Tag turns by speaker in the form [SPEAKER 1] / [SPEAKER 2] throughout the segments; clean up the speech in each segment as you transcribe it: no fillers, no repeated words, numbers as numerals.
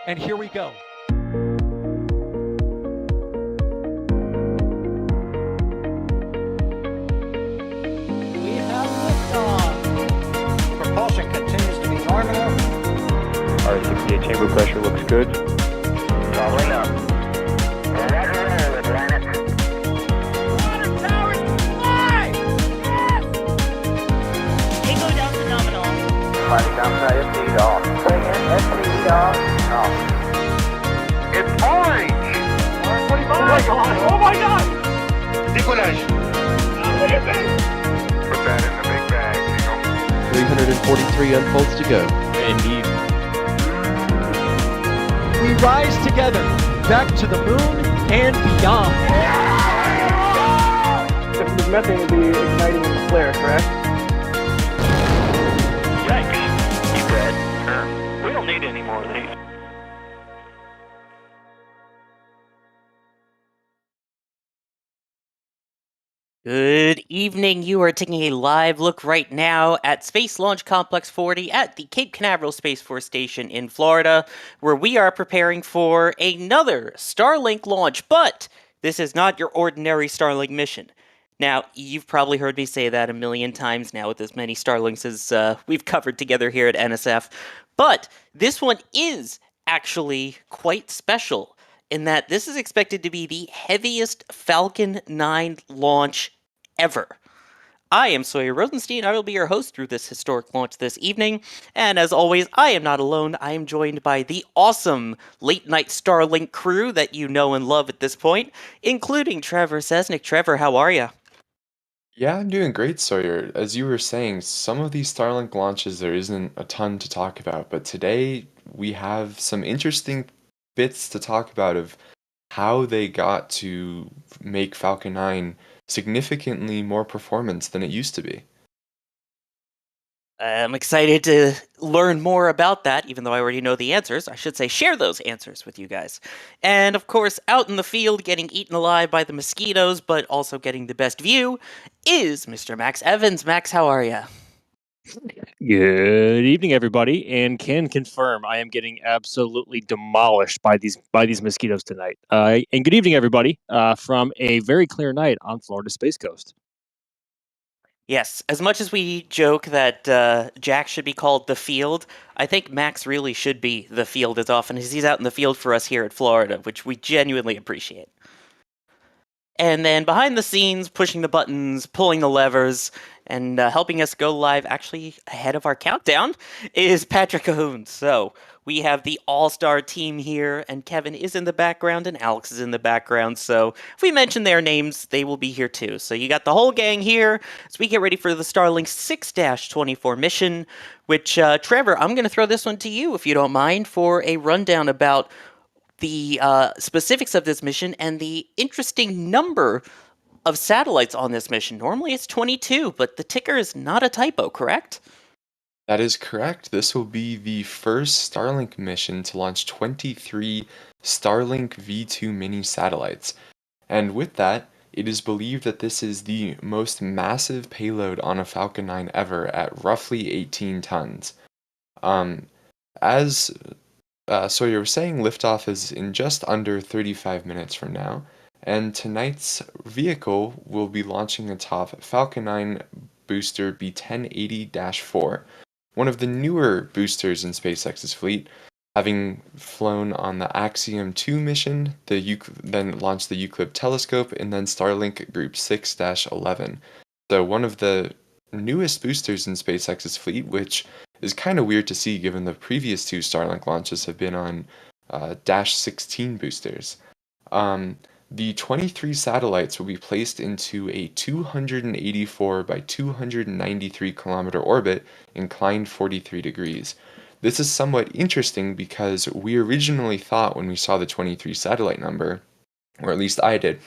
[SPEAKER 1] And here we go. We have liftoff.
[SPEAKER 2] Propulsion continues to be nominal.
[SPEAKER 3] R68 chamber pressure looks good.
[SPEAKER 2] Doubling up. Roger roll, Atlantis.
[SPEAKER 1] Water towers fly! Yes!
[SPEAKER 4] Tango down to nominal.
[SPEAKER 2] Fighting downside SPD off. Bring in SPD off. Off. It's orange!
[SPEAKER 1] Oh my god! Oh my god!
[SPEAKER 2] Decollage.
[SPEAKER 1] What is it?
[SPEAKER 2] Put that in the big bag, Eagle.
[SPEAKER 5] 343 unfolds to go.
[SPEAKER 3] Indeed.
[SPEAKER 1] We rise together, back to the moon and beyond.
[SPEAKER 3] If the methane would be igniting in the flare, correct?
[SPEAKER 2] Yikes. You dead? We don't need any more of these.
[SPEAKER 4] Good evening. You are taking a live look right now at Space Launch Complex 40 at the Cape Canaveral Space Force Station in Florida, where we are preparing for another Starlink launch. But this is not your ordinary Starlink mission. Now, you've probably heard me say that a million times now with as many Starlinks as we've covered together here at NSF. But this one is actually quite special in that this is expected to be the heaviest Falcon 9 launch ever. I am Sawyer Rosenstein. I will be your host through this historic launch this evening. And as always, I am not alone. I am joined by the awesome late night Starlink crew that you know and love at this point, including Trevor Sesnick. Trevor, how are you?
[SPEAKER 6] Yeah, I'm doing great, Sawyer. As you were saying, some of these Starlink launches there isn't a ton to talk about, but today we have some interesting bits to talk about of how they got to make Falcon 9 significantly more performance than it used to be.
[SPEAKER 4] I'm excited to learn more about that, even though I already know the answers. I should say, share those answers with you guys. And of course, out in the field, getting eaten alive by the mosquitoes, but also getting the best view, is Mr. Max Evans. Max, how are you?
[SPEAKER 3] Good evening, everybody, and can confirm I am getting absolutely demolished by these mosquitoes tonight. And good evening, everybody, from a very clear night on Florida Space Coast.
[SPEAKER 4] Yes, as much as we joke that Jack should be called the field, I think Max really should be the field as often as he's out in the field for us here at Florida, which we genuinely appreciate. And then behind the scenes, pushing the buttons, pulling the levers, and helping us go live actually ahead of our countdown is Patrick Cahoon. So we have the all-star team here, and Kevin is in the background, and Alex is in the background. So if we mention their names, they will be here too. So you got the whole gang here as we get ready for the Starlink 6-24 mission, which, Trevor, I'm going to throw this one to you, if you don't mind, for a rundown about the specifics of this mission and the interesting number of satellites on this mission. Normally it's 22, but the ticker is not a typo, correct?
[SPEAKER 6] That is correct. This will be the first Starlink mission to launch 23 Starlink V2 mini satellites. And with that, it is believed that this is the most massive payload on a Falcon 9 ever at roughly 18 tons. As Sawyer was saying, liftoff is in just under 35 minutes from now, and tonight's vehicle will be launching atop Falcon 9 booster B1080-4, one of the newer boosters in SpaceX's fleet, having flown on the Axiom 2 mission, then launched the Euclid telescope, and then Starlink Group 6-11. So one of the newest boosters in SpaceX's fleet, which is kind of weird to see given the previous two Starlink launches have been on Dash 16 boosters. The 23 satellites will be placed into a 284 by 293 kilometer orbit inclined 43 degrees. This is somewhat interesting because we originally thought when we saw the 23 satellite number, or at least I did,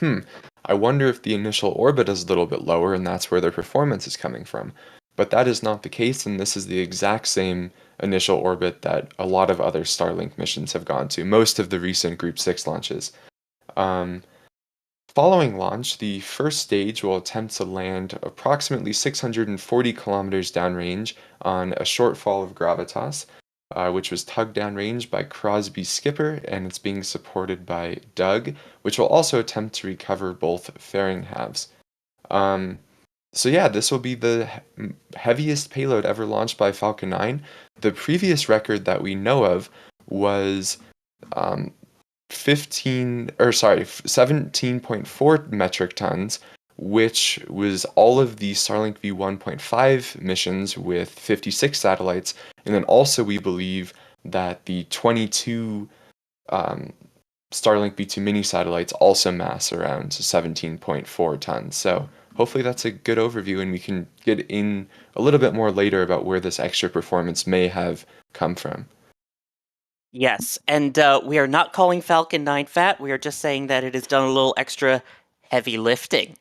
[SPEAKER 6] I wonder if the initial orbit is a little bit lower and that's where their performance is coming from. But that is not the case, and this is the exact same initial orbit that a lot of other Starlink missions have gone to, most of the recent Group 6 launches. Following launch, the first stage will attempt to land approximately 640 kilometers downrange on A Shortfall of Gravitas, which was tugged downrange by Crosby Skipper, and it's being supported by Doug, which will also attempt to recover both fairing halves. So yeah, this will be the heaviest payload ever launched by Falcon 9. The previous record that we know of was 17.4 metric tons, which was all of the Starlink V1.5 missions with 56 satellites, and then also we believe that the 22 Starlink V2 mini satellites also mass around 17.4 tons. So hopefully that's a good overview, and we can get in a little bit more later about where this extra performance may have come from.
[SPEAKER 4] Yes, and we are not calling Falcon 9 fat. We are just saying that it has done a little extra heavy lifting.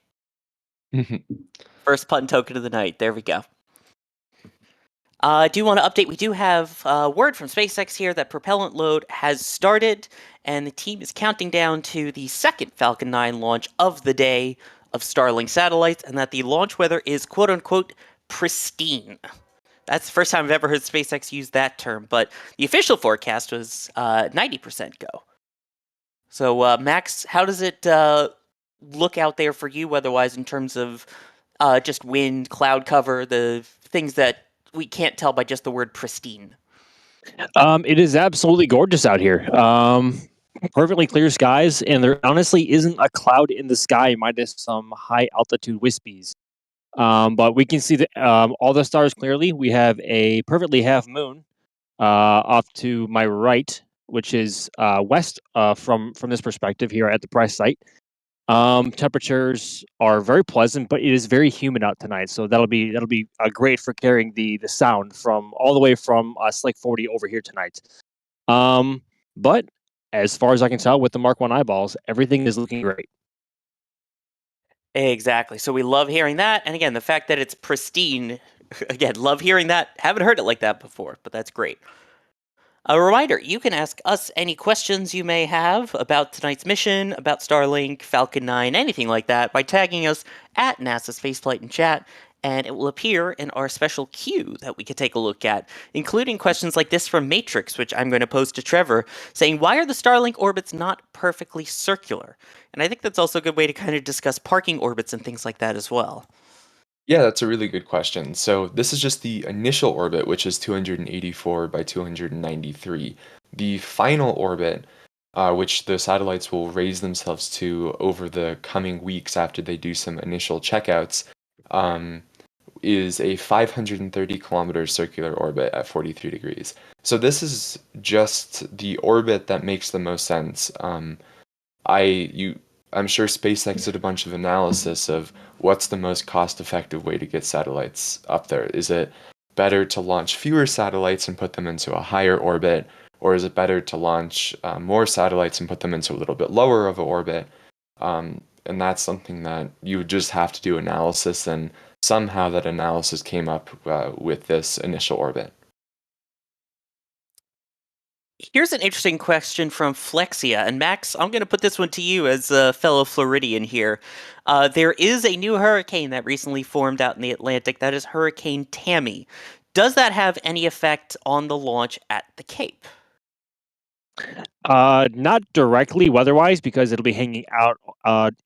[SPEAKER 4] First pun token of the night. There we go. I do want to update. We do have word from SpaceX here that propellant load has started, and the team is counting down to the second Falcon 9 launch of the day of Starlink satellites, and that the launch weather is quote-unquote pristine. That's the first time I've ever heard SpaceX use that term, but the official forecast was 90% go. So, Max, how does it look out there for you weather-wise in terms of just wind, cloud cover, the things that we can't tell by just the word pristine?
[SPEAKER 3] It is absolutely gorgeous out here. Perfectly clear skies, and there honestly isn't a cloud in the sky, minus some high altitude wispies. But we can see all the stars clearly. We have a perfectly half moon off to my right, which is west from this perspective here at the press site. Temperatures are very pleasant, but it is very humid out tonight, so that'll be great for carrying the sound from all the way from Slick 40 over here tonight. But as far as I can tell, with the Mark 1 eyeballs, everything is looking great.
[SPEAKER 4] Exactly. So we love hearing that. And again, the fact that it's pristine, again, love hearing that. Haven't heard it like that before, but that's great. A reminder, you can ask us any questions you may have about tonight's mission, about Starlink, Falcon 9, anything like that, by tagging us at NASASpaceflight in chat, and it will appear in our special queue that we could take a look at, including questions like this from Matrix, which I'm going to pose to Trevor, saying, why are the Starlink orbits not perfectly circular? And I think that's also a good way to kind of discuss parking orbits and things like that as well.
[SPEAKER 6] Yeah, that's a really good question. So this is just the initial orbit, which is 284 by 293. The final orbit, which the satellites will raise themselves to over the coming weeks after they do some initial checkouts, is a 530 kilometer circular orbit at 43 degrees. So this is just the orbit that makes the most sense. I'm sure SpaceX did a bunch of analysis of what's the most cost-effective way to get satellites up there. Is it better to launch fewer satellites and put them into a higher orbit, or is it better to launch more satellites and put them into a little bit lower of an orbit? And that's something that you would just have to do analysis, and somehow that analysis came up with this initial orbit.
[SPEAKER 4] Here's an interesting question from Flexia. And Max, I'm going to put this one to you as a fellow Floridian here. There is a new hurricane that recently formed out in the Atlantic. That is Hurricane Tammy. Does that have any effect on the launch at the Cape?
[SPEAKER 3] Not directly weather-wise, because it'll be hanging out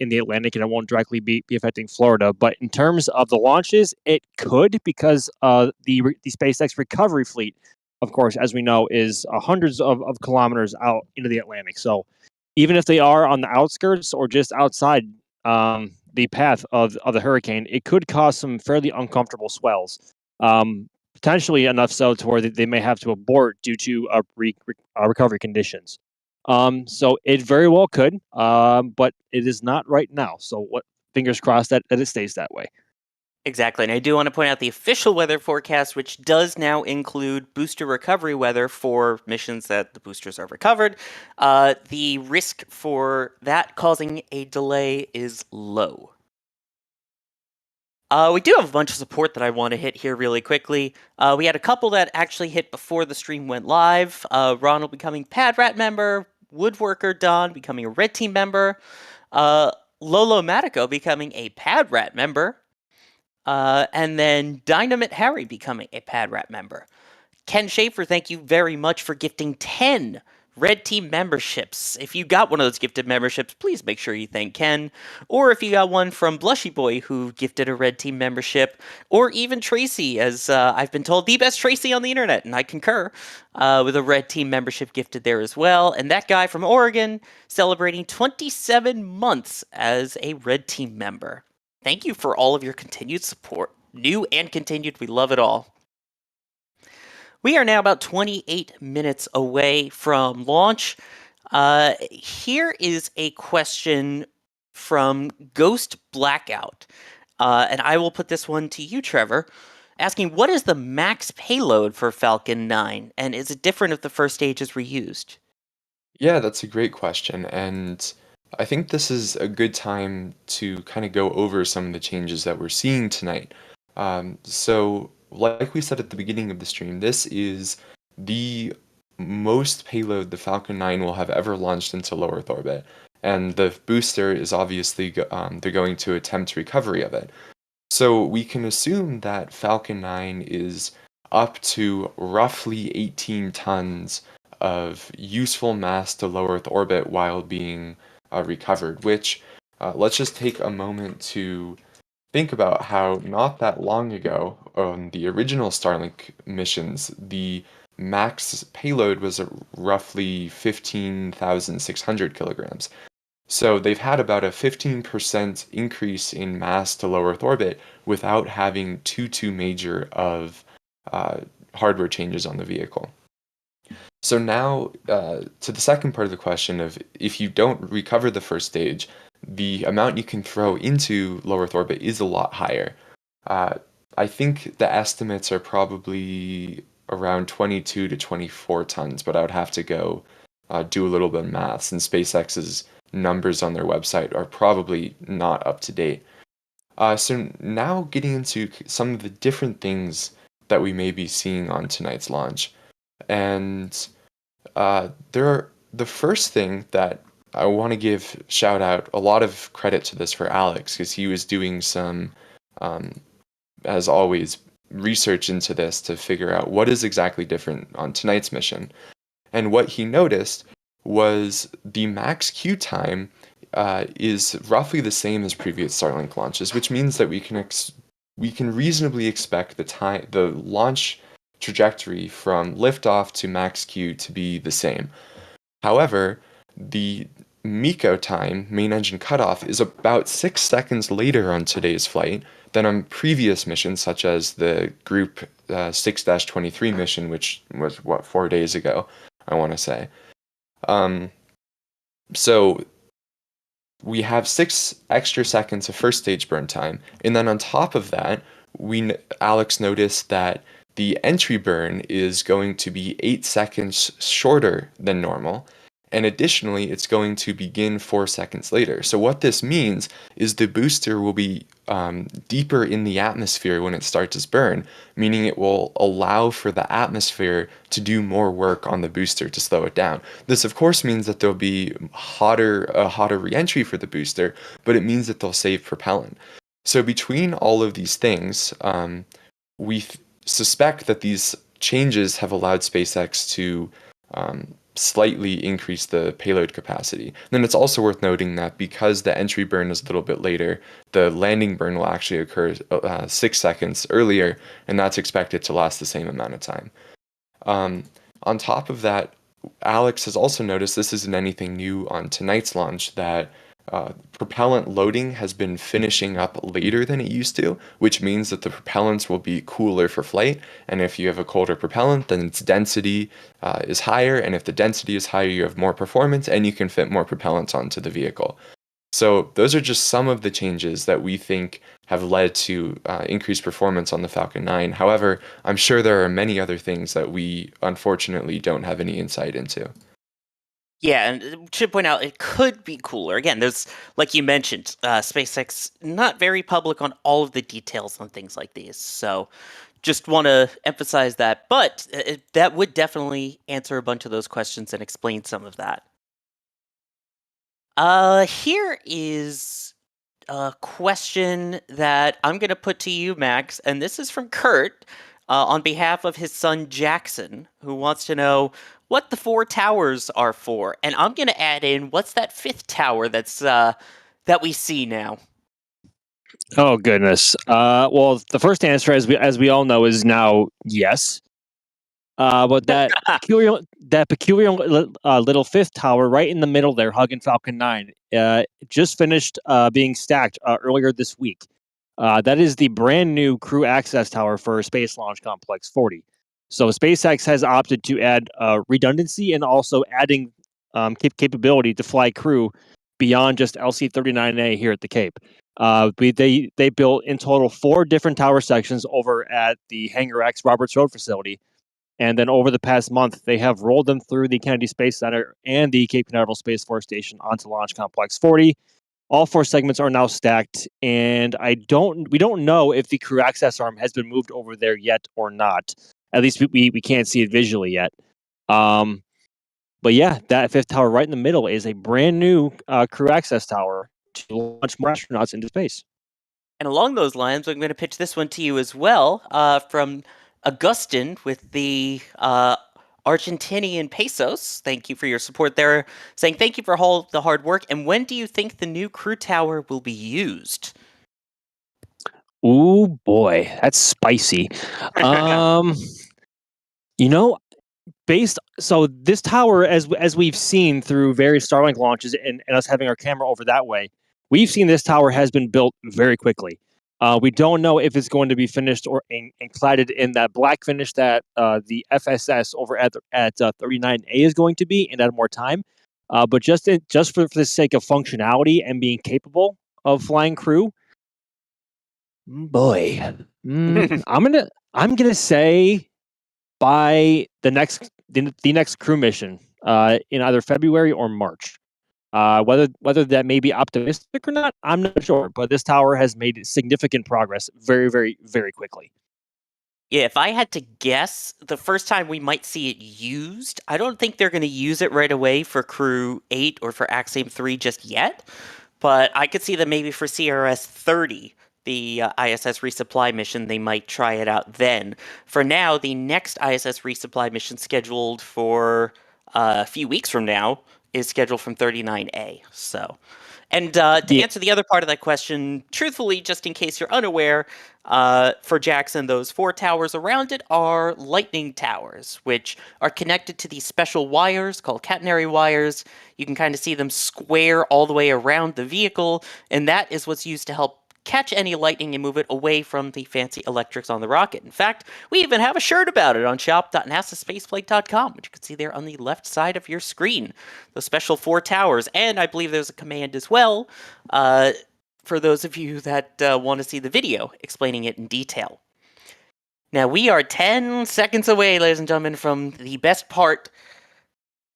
[SPEAKER 3] in the Atlantic and it won't directly be affecting Florida. But in terms of the launches, it could, because the SpaceX recovery fleet, of course, as we know, is hundreds of kilometers out into the Atlantic. So even if they are on the outskirts or just outside the path of the hurricane, it could cause some fairly uncomfortable swells. Potentially enough so to where they may have to abort due to recovery conditions. So it very well could, but it is not right now. So fingers crossed that it stays that way.
[SPEAKER 4] Exactly. And I do want to point out the official weather forecast, which does now include booster recovery weather for missions that the boosters are recovered. The risk for that causing a delay is low. We do have a bunch of support that I want to hit here really quickly. We had a couple that actually hit before the stream went live. Ronald becoming PadRat member, Woodworker Don becoming a Red Team member, Lolo Matico becoming a PadRat member, and then Dynamite Harry becoming a PadRat member. Ken Schaefer, thank you very much for gifting 10 Red Team memberships. If you got one of those gifted memberships, please make sure you thank Ken. Or if you got one from Blushy Boy, who gifted a Red Team membership, or even Tracy, as I've been told, the best Tracy on the internet, and I concur, with a Red Team membership gifted there as well. And that guy from Oregon celebrating 27 months as a Red Team member. Thank you for all of your continued support. New and continued, we love it all. We are now about 28 minutes away from launch. Here is a question from Ghost Blackout. And I will put this one to you, Trevor, asking, what is the max payload for Falcon 9? And is it different if the first stage is reused?
[SPEAKER 6] Yeah, that's a great question. And I think this is a good time to kind of go over some of the changes that we're seeing tonight. So, like we said at the beginning of the stream, this is the most payload the Falcon 9 will have ever launched into low Earth orbit. And the booster is obviously, they're going to attempt recovery of it. So we can assume that Falcon 9 is up to roughly 18 tons of useful mass to low Earth orbit while being recovered, which let's just take a moment to think about how not that long ago on the original Starlink missions, the max payload was roughly 15,600 kilograms. So they've had about a 15% increase in mass to low Earth orbit without having too major of hardware changes on the vehicle. So now to the second part of the question of if you don't recover the first stage, the amount you can throw into low Earth orbit is a lot higher. I think the estimates are probably around 22 to 24 tons, but I would have to go do a little bit of math, and SpaceX's numbers on their website are probably not up to date. So now getting into some of the different things that we may be seeing on tonight's launch. And the first thing that I want to give shout out, a lot of credit to this for Alex, because he was doing some, as always, research into this to figure out what is exactly different on tonight's mission. And what he noticed was the max queue time is roughly the same as previous Starlink launches, which means that we can reasonably expect the launch trajectory from liftoff to max queue to be the same. However, the MECO time, main engine cutoff, is about 6 seconds later on today's flight than on previous missions, such as the Group 6-23 mission, which was, 4 days ago, I want to say. So we have 6 extra seconds of first stage burn time, and then on top of that, Alex noticed that the entry burn is going to be 8 seconds shorter than normal, and additionally, it's going to begin 4 seconds later. So what this means is the booster will be deeper in the atmosphere when it starts its burn, meaning it will allow for the atmosphere to do more work on the booster to slow it down. This, of course, means that there'll be a hotter re-entry for the booster, but it means that they'll save propellant. So between all of these things, we suspect that these changes have allowed SpaceX to slightly increase the payload capacity. Then it's also worth noting that because the entry burn is a little bit later, the landing burn will actually occur 6 seconds earlier, and that's expected to last the same amount of time. On top of that, Alex has also noticed, this isn't anything new on tonight's launch, that propellant loading has been finishing up later than it used to, which means that the propellants will be cooler for flight. And if you have a colder propellant, then its density is higher. And if the density is higher, you have more performance and you can fit more propellants onto the vehicle. So those are just some of the changes that we think have led to increased performance on the Falcon 9. However, I'm sure there are many other things that we unfortunately don't have any insight into.
[SPEAKER 4] Yeah, and should point out it could be cooler. Again, there's, like you mentioned, SpaceX not very public on all of the details on things like these. So just want to emphasize that. But that would definitely answer a bunch of those questions and explain some of that. Here is a question that I'm going to put to you, Max, and this is from Kurt. on behalf of his son Jackson, who wants to know what the 4 towers are for. And I'm going to add in, what's that 5th tower that's that we see now?
[SPEAKER 3] Oh goodness. Well, the first answer, as we all know, is now yes. But that peculiar little 5th tower right in the middle there, hugging Falcon 9, just finished being stacked earlier this week. That is the brand new crew access tower for Space Launch Complex 40. So SpaceX has opted to add redundancy and also adding capability to fly crew beyond just LC-39A here at the Cape. They built in total 4 different tower sections over at the Hangar X Roberts Road facility. And then over the past month, they have rolled them through the Kennedy Space Center and the Cape Canaveral Space Force Station onto Launch Complex 40. All 4 segments are now stacked, and we don't know if the crew access arm has been moved over there yet or not. At least we can't see it visually yet. But yeah, that 5th tower right in the middle is a brand new crew access tower to launch more astronauts into space.
[SPEAKER 4] And along those lines, I'm going to pitch this one to you as well, from Augustin with the Argentinian pesos. Thank you for your support there. Saying thank you for all the hard work. And when do you think the new crew tower will be used?
[SPEAKER 3] Ooh boy, that's spicy. You know, so this tower, as we've seen through various Starlink launches and us having our camera over that way, we've seen this tower has been built very quickly. We don't know if it's going to be finished or and cladded in that black finish that the FSS over at 39A is going to be, and add more time. But just for the sake of functionality and being capable of flying crew, boy, I'm gonna say by the next crew mission in either February or March. Whether that may be optimistic or not, I'm not sure. But this tower has made significant progress very, very, very quickly.
[SPEAKER 4] Yeah, if I had to guess, the first time we might see it used, I don't think they're going to use it right away for Crew 8 or for Axiom 3 just yet. But I could see that maybe for CRS 30, the ISS resupply mission, they might try it out then. For now, the next ISS resupply mission scheduled for a few weeks from now is scheduled from 39A. So, and to answer the other part of that question, truthfully, just in case you're unaware, for Jackson, those 4 towers around it are lightning towers, which are connected to these special wires called catenary wires. You can kind of see them square all the way around the vehicle, and that is what's used to help catch any lightning and move it away from the fancy electrics on the rocket. In fact, we even have a shirt about it on shop.nasaspaceflight.com, which you can see there on the left side of your screen. Those special 4 towers, and I believe there's a command as well, for those of you that want to see the video explaining it in detail. Now, we are 10 seconds away, ladies and gentlemen, from the best part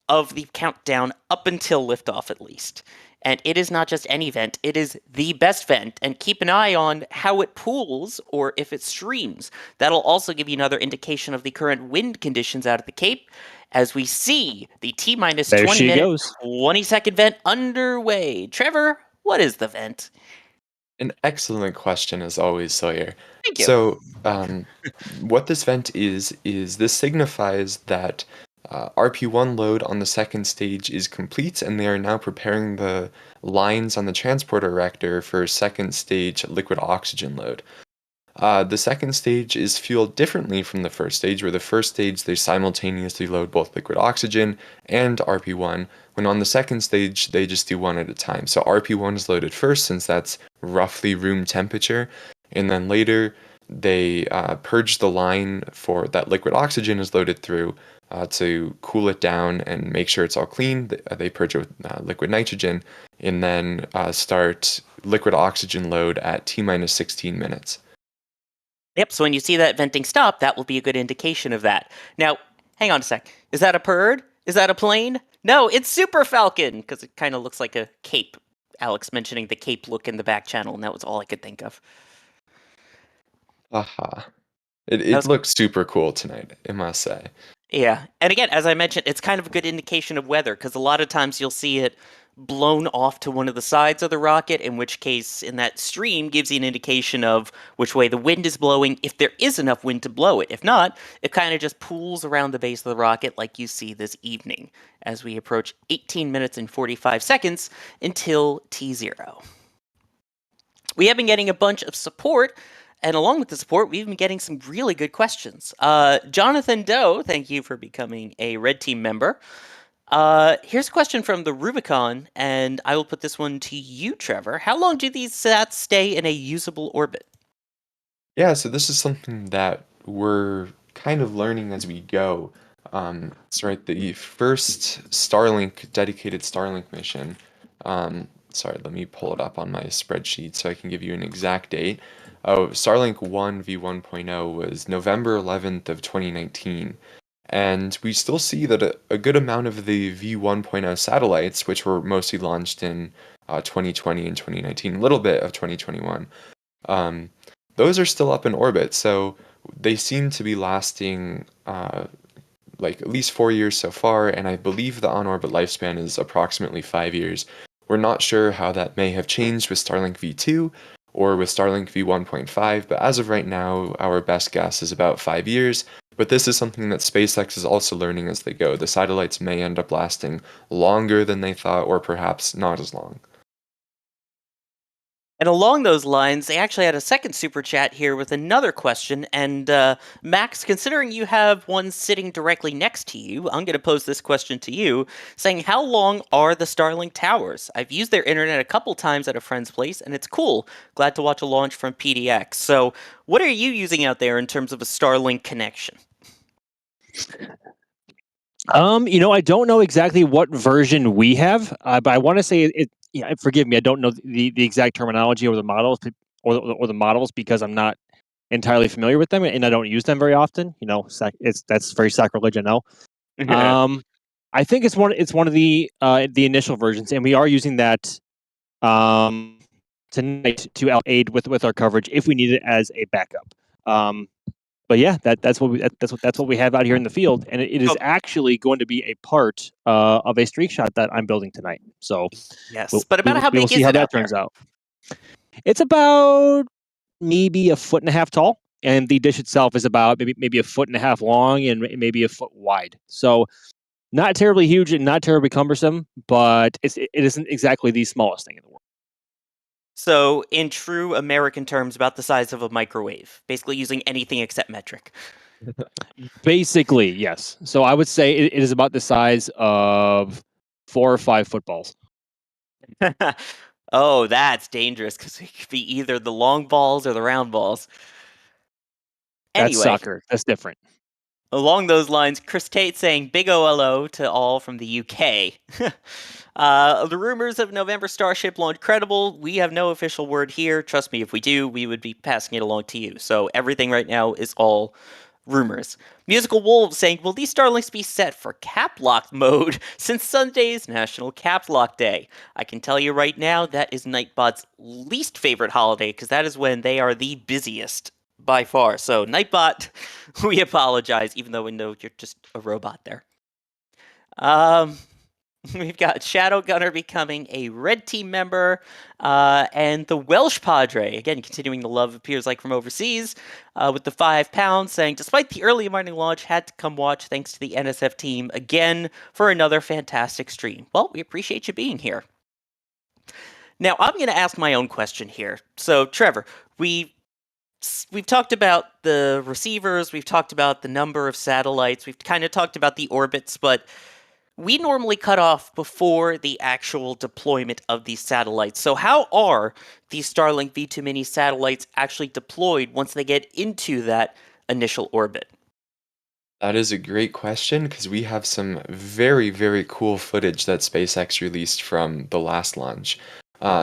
[SPEAKER 4] of the countdown up until liftoff, at least. And it is not just any vent, it is the best vent. And keep an eye on how it pools or if it streams. That'll also give you another indication of the current wind conditions out at the Cape as we see the T-minus 20 minute, 20 second vent underway. Trevor, what is the vent?
[SPEAKER 6] An excellent question, as always, Sawyer.
[SPEAKER 4] Thank you.
[SPEAKER 6] So, what this vent is this signifies that RP1 load on the second stage is complete, and they are now preparing the lines on the transporter reactor for second stage liquid oxygen load. The second stage is fueled differently from the first stage, where the first stage they simultaneously load both liquid oxygen and RP1, when on the second stage they just do one at a time. So RP1 is loaded first, since that's roughly room temperature, and then later they purge the line for that liquid oxygen is loaded through to cool it down and make sure it's all clean. They purge it with liquid nitrogen, and then start liquid oxygen load at T-minus 16 minutes.
[SPEAKER 4] Yep, so when you see that venting stop, that will be a good indication of that. Now, hang on a sec. Is that a bird? Is that a plane? No, it's Super Falcon, because it kind of looks like a cape. Alex mentioning the cape look in the back channel, and that was all I could think of.
[SPEAKER 6] Aha. It looks super cool tonight, I must say.
[SPEAKER 4] Yeah. And again, as I mentioned, it's kind of a good indication of weather because a lot of times you'll see it blown off to one of the sides of the rocket, in which case, in that stream, gives you an indication of which way the wind is blowing, if there is enough wind to blow it. If not, it kind of just pools around the base of the rocket like you see this evening as we approach 18 minutes and 45 seconds until T0. We have been getting a bunch of support, and along with the support, we've been getting some really good questions. Jonathan Doe, thank you for becoming a Red Team member. Here's a question from the Rubicon, and I will put this one to you, Trevor. How long do these sats stay in a usable orbit?
[SPEAKER 6] Yeah, so this is something that we're kind of learning as we go. It's right, the first Starlink, dedicated Starlink mission. Sorry, let me pull it up on my spreadsheet so I can give you an exact date. Oh, Starlink 1 v1.0 was November 11th of 2019. And we still see that a good amount of the V1.0 satellites, which were mostly launched in 2020 and 2019, a little bit of 2021, those are still up in orbit. So they seem to be lasting like at least 4 years so far, and I believe the on-orbit lifespan is approximately 5 years. We're not sure how that may have changed with Starlink V2 or with Starlink V1.5, but as of right now, our best guess is about 5 years. But this is something that SpaceX is also learning as they go. The satellites may end up lasting longer than they thought, or perhaps not as long.
[SPEAKER 4] And along those lines, they actually had a second super chat here with another question. And Max, considering you have one sitting directly next to you, I'm going to pose this question to you, saying, how long are the Starlink towers? I've used their internet a couple times at a friend's place, and it's cool. Glad to watch a launch from PDX. So, what are you using out there in terms of a Starlink connection?
[SPEAKER 3] I don't know exactly what version we have, but I want to say it. Yeah, forgive me, I don't know the exact terminology or the models or the models because I'm not entirely familiar with them and I don't use them very often. That's very sacrilege, I know. I think it's one of the initial versions, and we are using that tonight to aid with our coverage if we need it as a backup. But yeah, that's what we have out here in the field, and it is actually going to be a part of a streak shot that I'm building tonight. So
[SPEAKER 4] yes, but about how
[SPEAKER 3] we will
[SPEAKER 4] big
[SPEAKER 3] see
[SPEAKER 4] is
[SPEAKER 3] how
[SPEAKER 4] it
[SPEAKER 3] that
[SPEAKER 4] out
[SPEAKER 3] turns
[SPEAKER 4] there?
[SPEAKER 3] out. It's about maybe 1.5 feet tall, and the dish itself is about maybe 1.5 feet long and maybe a foot wide. So not terribly huge and not terribly cumbersome, but it isn't exactly the smallest thing in the world.
[SPEAKER 4] So, in true American terms, about the size of a microwave, basically using anything except metric.
[SPEAKER 3] Basically, yes. So I would say it is about the size of 4 or 5 footballs.
[SPEAKER 4] Oh, that's dangerous because it could be either the long balls or the round balls.
[SPEAKER 3] That's
[SPEAKER 4] Anyway,
[SPEAKER 3] soccer. That's different.
[SPEAKER 4] along those lines, Chris Tate saying big OLO to all from the UK. The rumors of November Starship launch credible. We have no official word here. Trust me, if we do, we would be passing it along to you. So everything right now is all rumors. Musical Wolves saying, will these Starlinks be set for cap lock mode since Sunday is National Cap Lock Day? I can tell you right now that is Nightbot's least favorite holiday because that is when they are the busiest by far. So Nightbot, we apologize, even though we know you're just a robot there. We've got Shadow Gunner becoming a Red Team member, and the Welsh Padre, again, continuing the love appears like from overseas, with the £5, saying, despite the early morning launch, had to come watch thanks to the NSF team again for another fantastic stream. Well, we appreciate you being here. Now, I'm going to ask my own question here. So, Trevor, we've talked about the receivers, we've talked about the number of satellites, we've kind of talked about the orbits, but we normally cut off before the actual deployment of these satellites. So how are these Starlink V2 mini satellites actually deployed once they get into that initial orbit?
[SPEAKER 6] That is a great question because we have some very, very cool footage that SpaceX released from the last launch.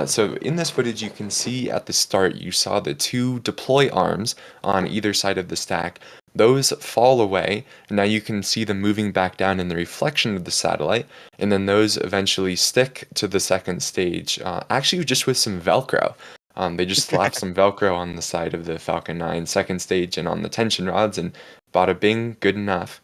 [SPEAKER 6] So in this footage, you can see at the start, you saw the two deploy arms on either side of the stack. Those fall away, and now you can see them moving back down in the reflection of the satellite, and then those eventually stick to the second stage, actually just with some Velcro. They just slapped some Velcro on the side of the Falcon 9 second stage and on the tension rods, and bada bing, good enough.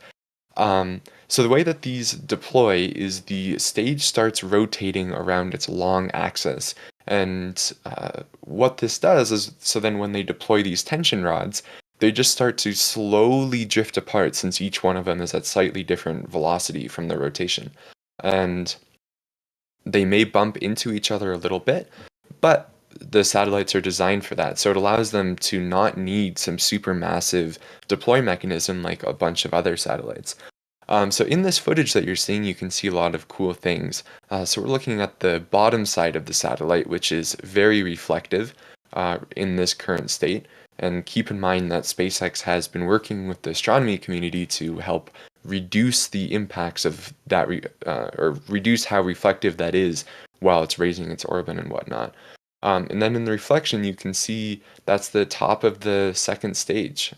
[SPEAKER 6] So the way that these deploy is the stage starts rotating around its long axis. And what this does is, so then when they deploy these tension rods, they just start to slowly drift apart since each one of them is at slightly different velocity from the rotation. And they may bump into each other a little bit, but the satellites are designed for that. So it allows them to not need some supermassive deploy mechanism like a bunch of other satellites. So in this footage that you're seeing, you can see a lot of cool things. So we're looking at the bottom side of the satellite, which is very reflective in this current state. And keep in mind that SpaceX has been working with the astronomy community to help reduce the impacts of that, or reduce how reflective that is while it's raising its orbit and whatnot. And then in the reflection, you can see that's the top of the second stage.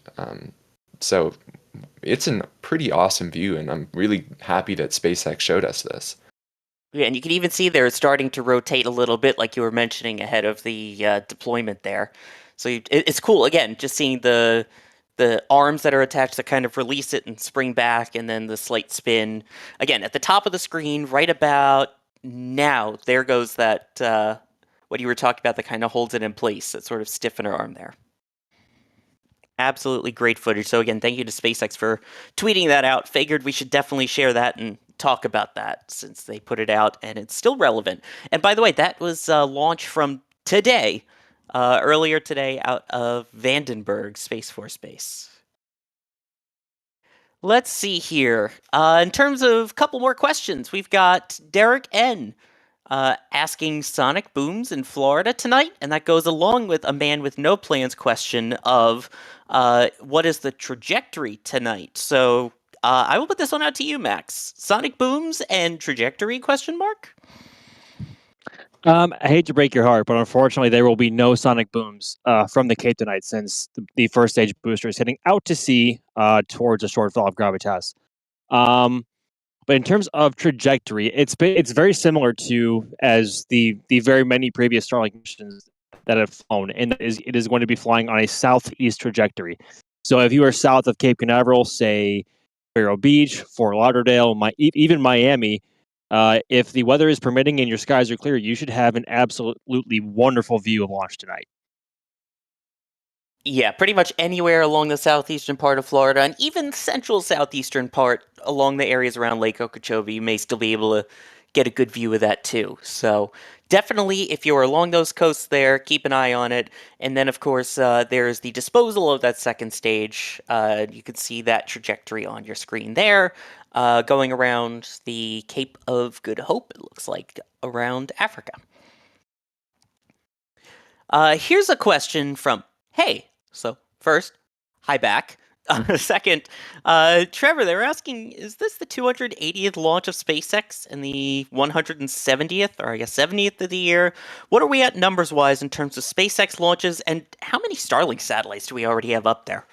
[SPEAKER 6] So it's a pretty awesome view, and I'm really happy that SpaceX showed us this.
[SPEAKER 4] Yeah, and you can even see they're starting to rotate a little bit, like you were mentioning ahead of the deployment there. So it's cool again, just seeing the arms that are attached that kind of release it and spring back, and then the slight spin. Again, at the top of the screen, right about now, there goes that what you were talking about that kind of holds it in place, that sort of stiffener arm there. Absolutely great footage. So again, thank you to SpaceX for tweeting that out. Figured we should definitely share that and talk about that since they put it out and it's still relevant. And by the way, that was launched from today, earlier today, out of Vandenberg Space Force Base. Let's see here. In terms of a couple more questions, we've got Derek N. Asking sonic booms in Florida tonight, and that goes along with a man with no plans question of what is the trajectory tonight. So I will put this one out to you, Max. Sonic booms and trajectory question mark?
[SPEAKER 3] I hate to break your heart, but unfortunately, there will be no sonic booms from the Cape tonight, since the first stage booster is heading out to sea towards a shortfall of gravitas. But in terms of trajectory, it's very similar to as the very many previous Starlink missions that have flown, and it is going to be flying on a southeast trajectory. So if you are south of Cape Canaveral, say Vero Beach, Fort Lauderdale, even Miami, if the weather is permitting and your skies are clear, you should have an absolutely wonderful view of launch tonight.
[SPEAKER 4] Yeah, pretty much anywhere along the southeastern part of Florida, and even central southeastern part along the areas around Lake Okeechobee, you may still be able to get a good view of that too. So definitely, if you're along those coasts there, keep an eye on it. And then, of course, there's the disposal of that second stage. You can see that trajectory on your screen there, going around the Cape of Good Hope, it looks like, around Africa. Here's a question from Hey. So first, hi back. Second, Trevor, they were asking, is this the 280th launch of SpaceX and the 170th, or I guess 70th of the year? What are we at numbers-wise in terms of SpaceX launches, and how many Starlink satellites do we already have up there?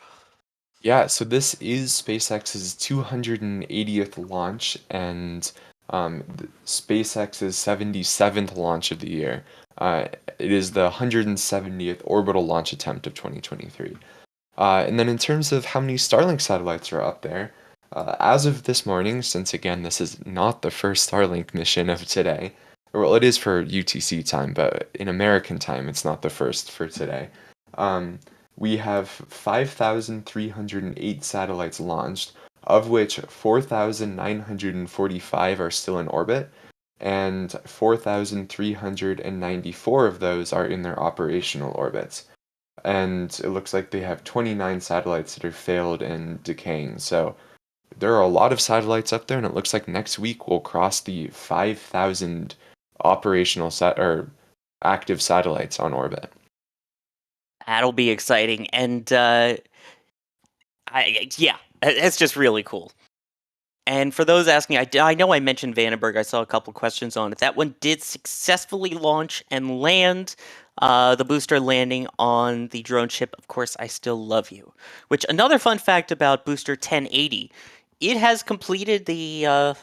[SPEAKER 6] Yeah, so this is SpaceX's 280th launch and SpaceX's 77th launch of the year. It is the 170th orbital launch attempt of 2023. And then in terms of how many Starlink satellites are up there, as of this morning, since again this is not the first Starlink mission of today, well, it is for UTC time, but in American time, it's not the first for today. We have 5,308 satellites launched, of which 4,945 are still in orbit, and 4,394 of those are in their operational orbits. And it looks like they have 29 satellites that are failed and decaying. So there are a lot of satellites up there, and it looks like next week we'll cross the 5,000 operational or active satellites on orbit.
[SPEAKER 4] That'll be exciting, and yeah, it's just really cool. And for those asking, I know I mentioned Vandenberg. I saw a couple questions on it. That one did successfully launch and land. The booster landing on the drone ship, of course, I Still Love You. Which, another fun fact about Booster 1080, it has completed the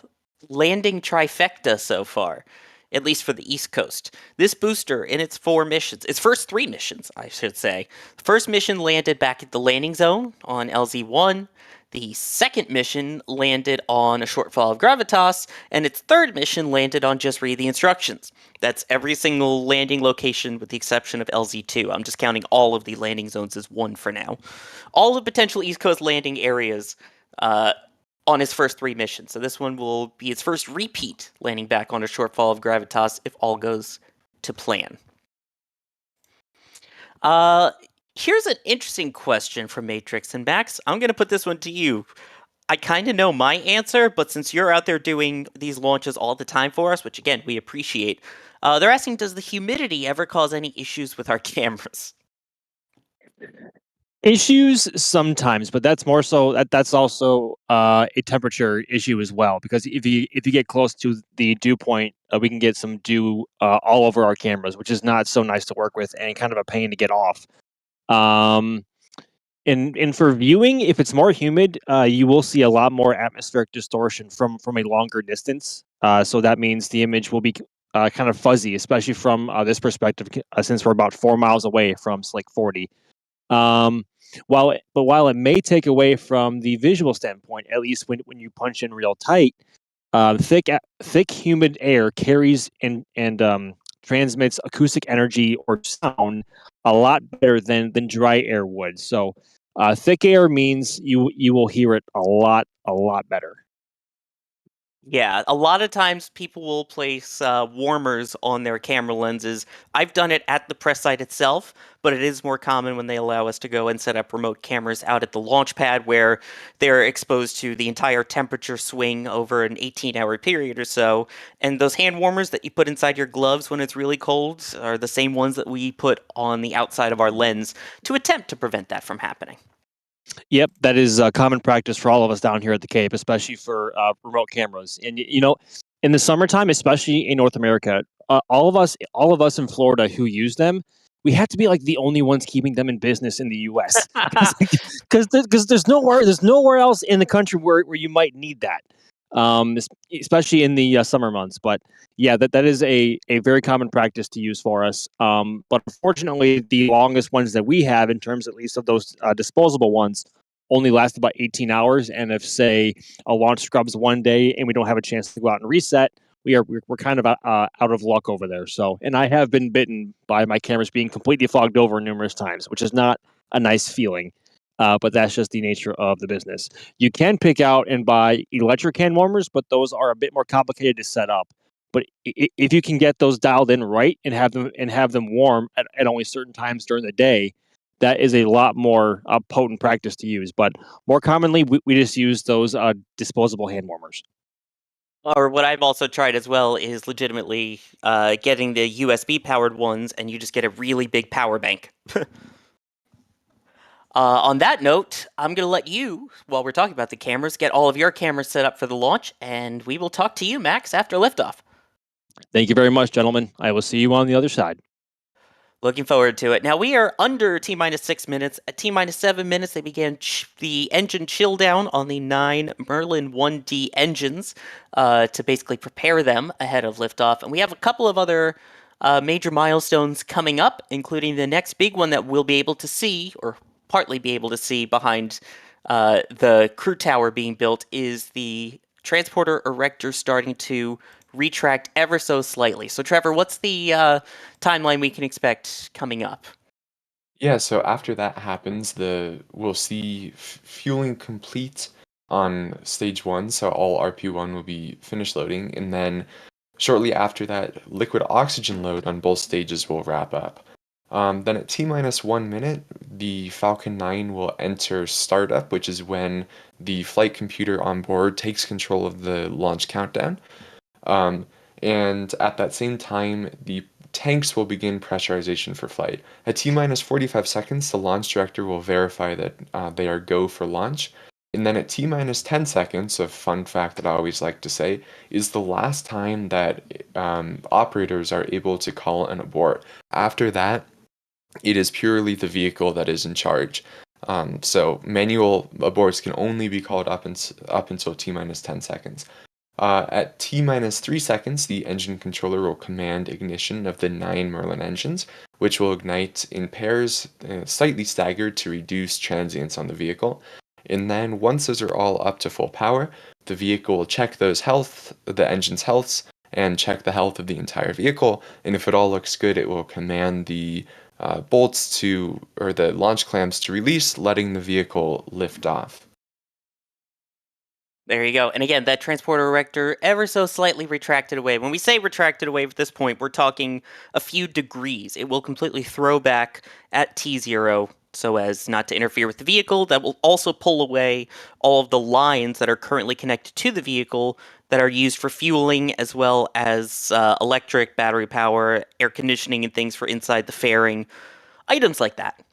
[SPEAKER 4] landing trifecta so far, at least for the East Coast. This booster, in its first 3 missions, I should say. The first mission landed back at the landing zone on LZ-1. The second mission landed on A Shortfall of Gravitas, and its third mission landed on Just Read the Instructions. That's every single landing location with the exception of LZ2. I'm just counting all of the landing zones as one for now. All the potential East Coast landing areas on his first 3 missions. So this one will be his first repeat landing back on A Shortfall of Gravitas if all goes to plan. Here's an interesting question from Matrix and Max. I'm going to put this one to you. I kind of know my answer, but since you're out there doing these launches all the time for us, which again, we appreciate, they're asking, does the humidity ever cause any issues with our cameras?
[SPEAKER 3] Issues sometimes, but that's more so that's also a temperature issue as well. Because if you get close to the dew point, we can get some dew all over our cameras, which is not so nice to work with and kind of a pain to get off. And for viewing, if it's more humid, you will see a lot more atmospheric distortion from a longer distance. So that means the image will be kind of fuzzy, especially from this perspective, since we're about 4 miles away from Slick 40. While it may take away from the visual standpoint, at least when you punch in real tight, thick humid air carries and transmits acoustic energy or sound a lot better than dry air would. So thick air means you will hear it a lot better.
[SPEAKER 4] Yeah, a lot of times people will place warmers on their camera lenses. I've done it at the press site itself, but it is more common when they allow us to go and set up remote cameras out at the launch pad where they're exposed to the entire temperature swing over an 18-hour period or so. And those hand warmers that you put inside your gloves when it's really cold are the same ones that we put on the outside of our lens to attempt to prevent that from happening.
[SPEAKER 3] Yep, that is common practice for all of us down here at the Cape, especially for remote cameras. And in the summertime, especially in North America, all of us in Florida who use them, we have to be like the only ones keeping them in business in the U.S. because there's nowhere else in the country where you might need that, especially in the summer months. But yeah, that is a very common practice to use for us. But unfortunately, the longest ones that we have, in terms at least of those disposable ones, only last about 18 hours. And if, say, a launch scrubs one day and we don't have a chance to go out and reset, we're kind of out of luck over there. So, and I have been bitten by my cameras being completely fogged over numerous times, which is not a nice feeling. But that's just the nature of the business. You can pick out and buy electric hand warmers, but those are a bit more complicated to set up. But if you can get those dialed in right and have them warm at only certain times during the day, that is a lot more potent practice to use. But more commonly, we just use those disposable hand warmers.
[SPEAKER 4] Or what I've also tried as well is legitimately getting the USB powered ones, and you just get a really big power bank. On that note, I'm going to let you, while we're talking about the cameras, get all of your cameras set up for the launch, and we will talk to you, Max, after liftoff.
[SPEAKER 3] Thank you very much, gentlemen. I will see you on the other side.
[SPEAKER 4] Looking forward to it. Now, we are under T-minus 6 minutes. At T-minus 7 minutes, they began the engine chill down on the 9 Merlin 1D engines to basically prepare them ahead of liftoff. And we have a couple of other major milestones coming up, including the next big one that we'll be able to see, or partly be able to see behind the crew tower being built, is the transporter erector starting to retract ever so slightly. So, Trevor, what's the timeline we can expect coming up?
[SPEAKER 6] Yeah, so after that happens, we'll see fueling complete on stage 1, so all RP1 will be finished loading, and then shortly after that, liquid oxygen load on both stages will wrap up. Then at T-minus 1 minute, the Falcon 9 will enter startup, which is when the flight computer on board takes control of the launch countdown. And at that same time, the tanks will begin pressurization for flight. At T-minus 45 seconds, the launch director will verify that they are go for launch. And then at T-minus 10 seconds, a fun fact that I always like to say, is the last time that operators are able to call an abort. After that, it is purely the vehicle that is in charge. So manual aborts can only be called up until T-minus 10 seconds. At T-minus 3 seconds, the engine controller will command ignition of the 9 Merlin engines, which will ignite in pairs, slightly staggered to reduce transients on the vehicle. And then once those are all up to full power, the vehicle will check the engine's healths, and check the health of the entire vehicle. And if it all looks good, it will command the the launch clamps to release, letting the vehicle lift off.
[SPEAKER 4] There you go. And again, that transporter erector ever so slightly retracted away. When we say retracted away at this point, we're talking a few degrees. It will completely throw back at T0 so as not to interfere with the vehicle. That will also pull away all of the lines that are currently connected to the vehicle that are used for fueling, as well as electric, battery power, air conditioning, and things for inside the fairing, items like that.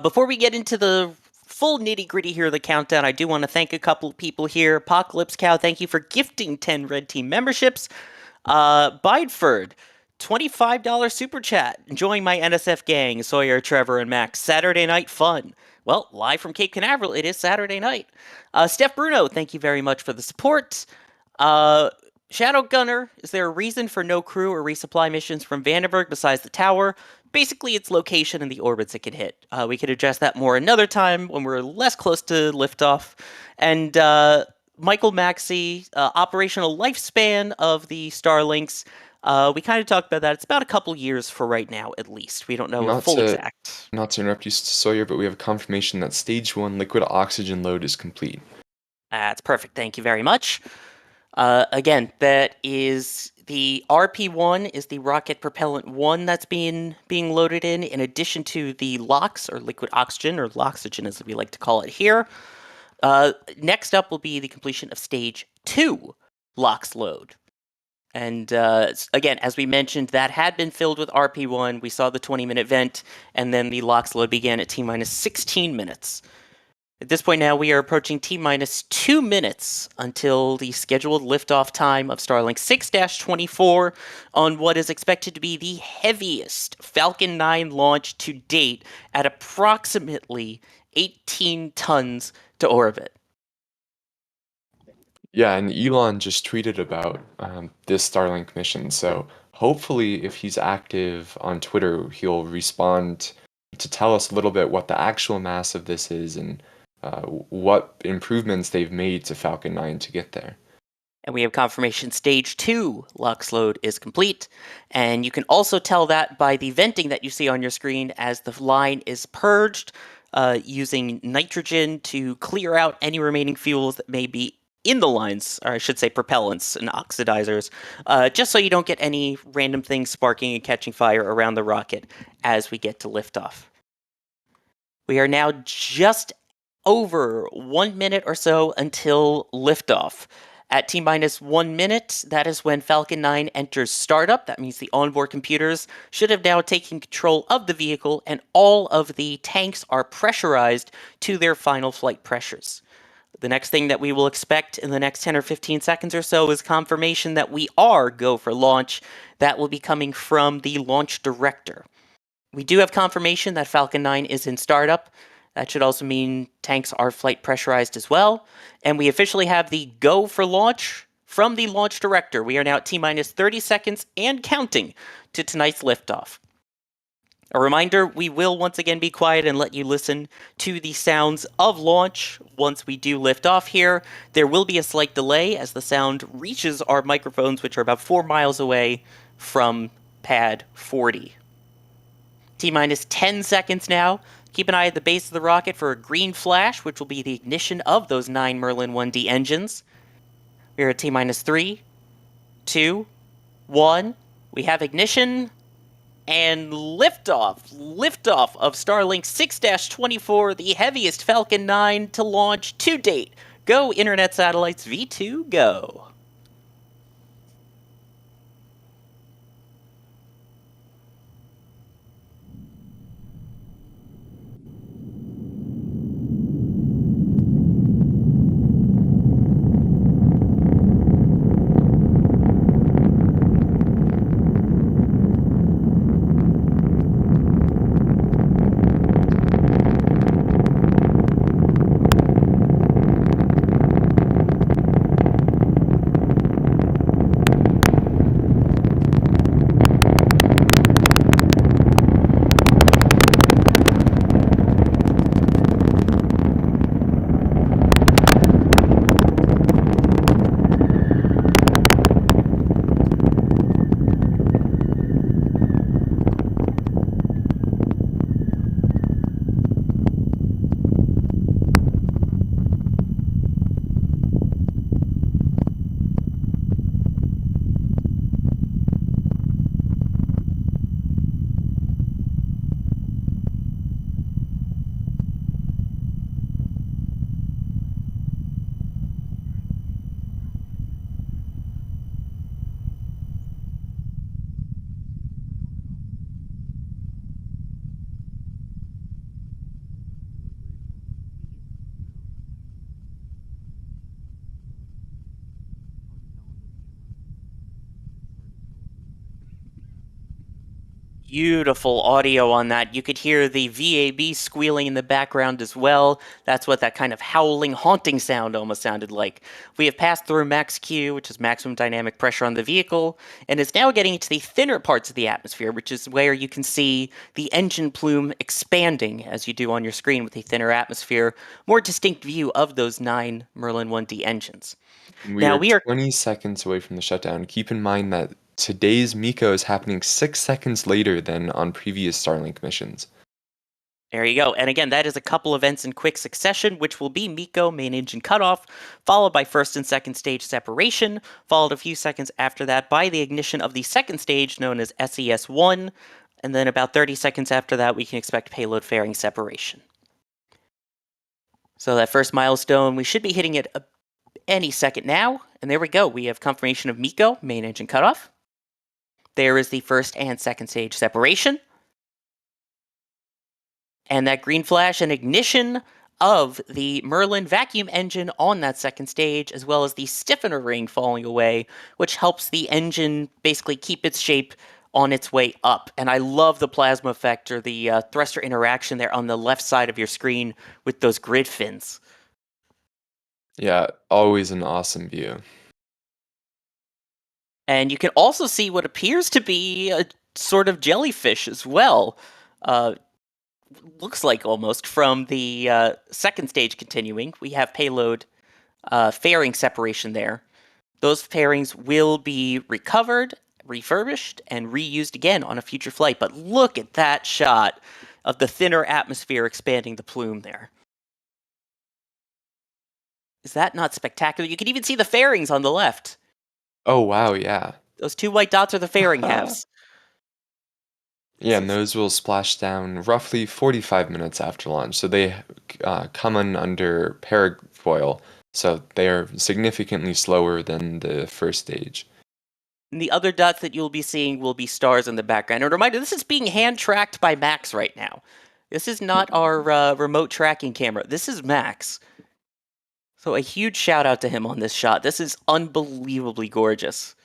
[SPEAKER 4] Before we get into the full nitty-gritty here of the countdown, I do want to thank a couple of people here. Apocalypse Cow, thank you for gifting 10 Red Team memberships. Bideford, $25 super chat. Enjoying my NSF gang, Sawyer, Trevor, and Max. Saturday night fun. Well, live from Cape Canaveral, it is Saturday night. Steph Bruno, thank you very much for the support. Shadow Gunner, is there a reason for no crew or resupply missions from Vandenberg besides the tower? Basically, its location and the orbits it could hit. We could address that more another time when we're less close to liftoff. And Michael Maxey, operational lifespan of the Starlinks. We kind of talked about that. It's about a couple years for right now, at least. We don't know a full exact.
[SPEAKER 6] Not to interrupt you, Sawyer, but we have confirmation that Stage 1 liquid oxygen load is complete.
[SPEAKER 4] That's perfect. Thank you very much. Again, that is the RP-1 is the rocket propellant 1 that's being loaded in addition to the LOX, or liquid oxygen, or LOXygen as we like to call it here. Next up will be the completion of Stage 2 LOX load. And again, as we mentioned, that had been filled with RP-1. We saw the 20-minute vent, and then the LOX load began at T-minus 16 minutes. At this point now, we are approaching T-minus 2 minutes until the scheduled liftoff time of Starlink 6-24 on what is expected to be the heaviest Falcon 9 launch to date at approximately 18 tons to orbit.
[SPEAKER 6] Yeah, and Elon just tweeted about this Starlink mission, so hopefully if he's active on Twitter, he'll respond to tell us a little bit what the actual mass of this is and what improvements they've made to Falcon 9 to get there.
[SPEAKER 4] And we have confirmation Stage 2 LOX load is complete. And you can also tell that by the venting that you see on your screen as the line is purged using nitrogen to clear out any remaining fuels that may be in the lines, or I should say propellants and oxidizers, just so you don't get any random things sparking and catching fire around the rocket as we get to liftoff. We are now just over 1 minute or so until liftoff. At T-minus 1 minute, that is when Falcon 9 enters startup. That means the onboard computers should have now taken control of the vehicle, and all of the tanks are pressurized to their final flight pressures. The next thing that we will expect in the next 10 or 15 seconds or so is confirmation that we are go for launch. That will be coming from the launch director. We do have confirmation that Falcon 9 is in startup. That should also mean tanks are flight pressurized as well. And we officially have the go for launch from the launch director. We are now at T-minus 30 seconds and counting to tonight's liftoff. A reminder, we will once again be quiet and let you listen to the sounds of launch once we do lift off here. There will be a slight delay as the sound reaches our microphones, which are about 4 miles away from pad 40. T-minus 10 seconds now. Keep an eye at the base of the rocket for a green flash, which will be the ignition of those 9 Merlin 1D engines. We're at T-minus 3, 2, 1. We have ignition and liftoff. Liftoff of Starlink 6-24, the heaviest Falcon 9 to launch to date. Go Internet Satellites V2, go. Beautiful audio on that. You could hear the VAB squealing in the background as well. That's what that kind of howling, haunting sound almost sounded like. We have passed through max Q, which is maximum dynamic pressure on the vehicle, and is now getting into the thinner parts of the atmosphere, which is where you can see the engine plume expanding as you do on your screen with a thinner atmosphere, more distinct view of those 9 Merlin 1D engines.
[SPEAKER 6] And we
[SPEAKER 4] Now
[SPEAKER 6] are
[SPEAKER 4] we are
[SPEAKER 6] 20 seconds away from the shutdown. Keep in mind that today's MECO is happening 6 seconds later than on previous Starlink missions.
[SPEAKER 4] There you go. And again, that is a couple events in quick succession, which will be MECO, main engine cutoff, followed by first and second stage separation, followed a few seconds after that by the ignition of the second stage known as SES-1, and then about 30 seconds after that, we can expect payload fairing separation. So that first milestone, we should be hitting it any second now, and there we go. We have confirmation of MECO, main engine cutoff. There is the first and second stage separation. And that green flash and ignition of the Merlin vacuum engine on that second stage, as well as the stiffener ring falling away, which helps the engine basically keep its shape on its way up. And I love the plasma effect or the thruster interaction there on the left side of your screen with those grid fins.
[SPEAKER 6] Yeah, always an awesome view.
[SPEAKER 4] And you can also see what appears to be a sort of jellyfish as well. Looks like almost from the second stage continuing. We have payload fairing separation there. Those fairings will be recovered, refurbished, and reused again on a future flight. But look at that shot of the thinner atmosphere expanding the plume there. Is that not spectacular? You can even see the fairings on the left.
[SPEAKER 6] Oh, wow, yeah.
[SPEAKER 4] Those 2 white dots are the fairing halves.
[SPEAKER 6] Yeah, and those will splash down roughly 45 minutes after launch. So they come in under parafoil, so they are significantly slower than the first stage.
[SPEAKER 4] And the other dots that you'll be seeing will be stars in the background. And a reminder, this is being hand-tracked by Max right now. This is not our remote tracking camera. This is Max. So a huge shout out to him on this shot. This is unbelievably gorgeous.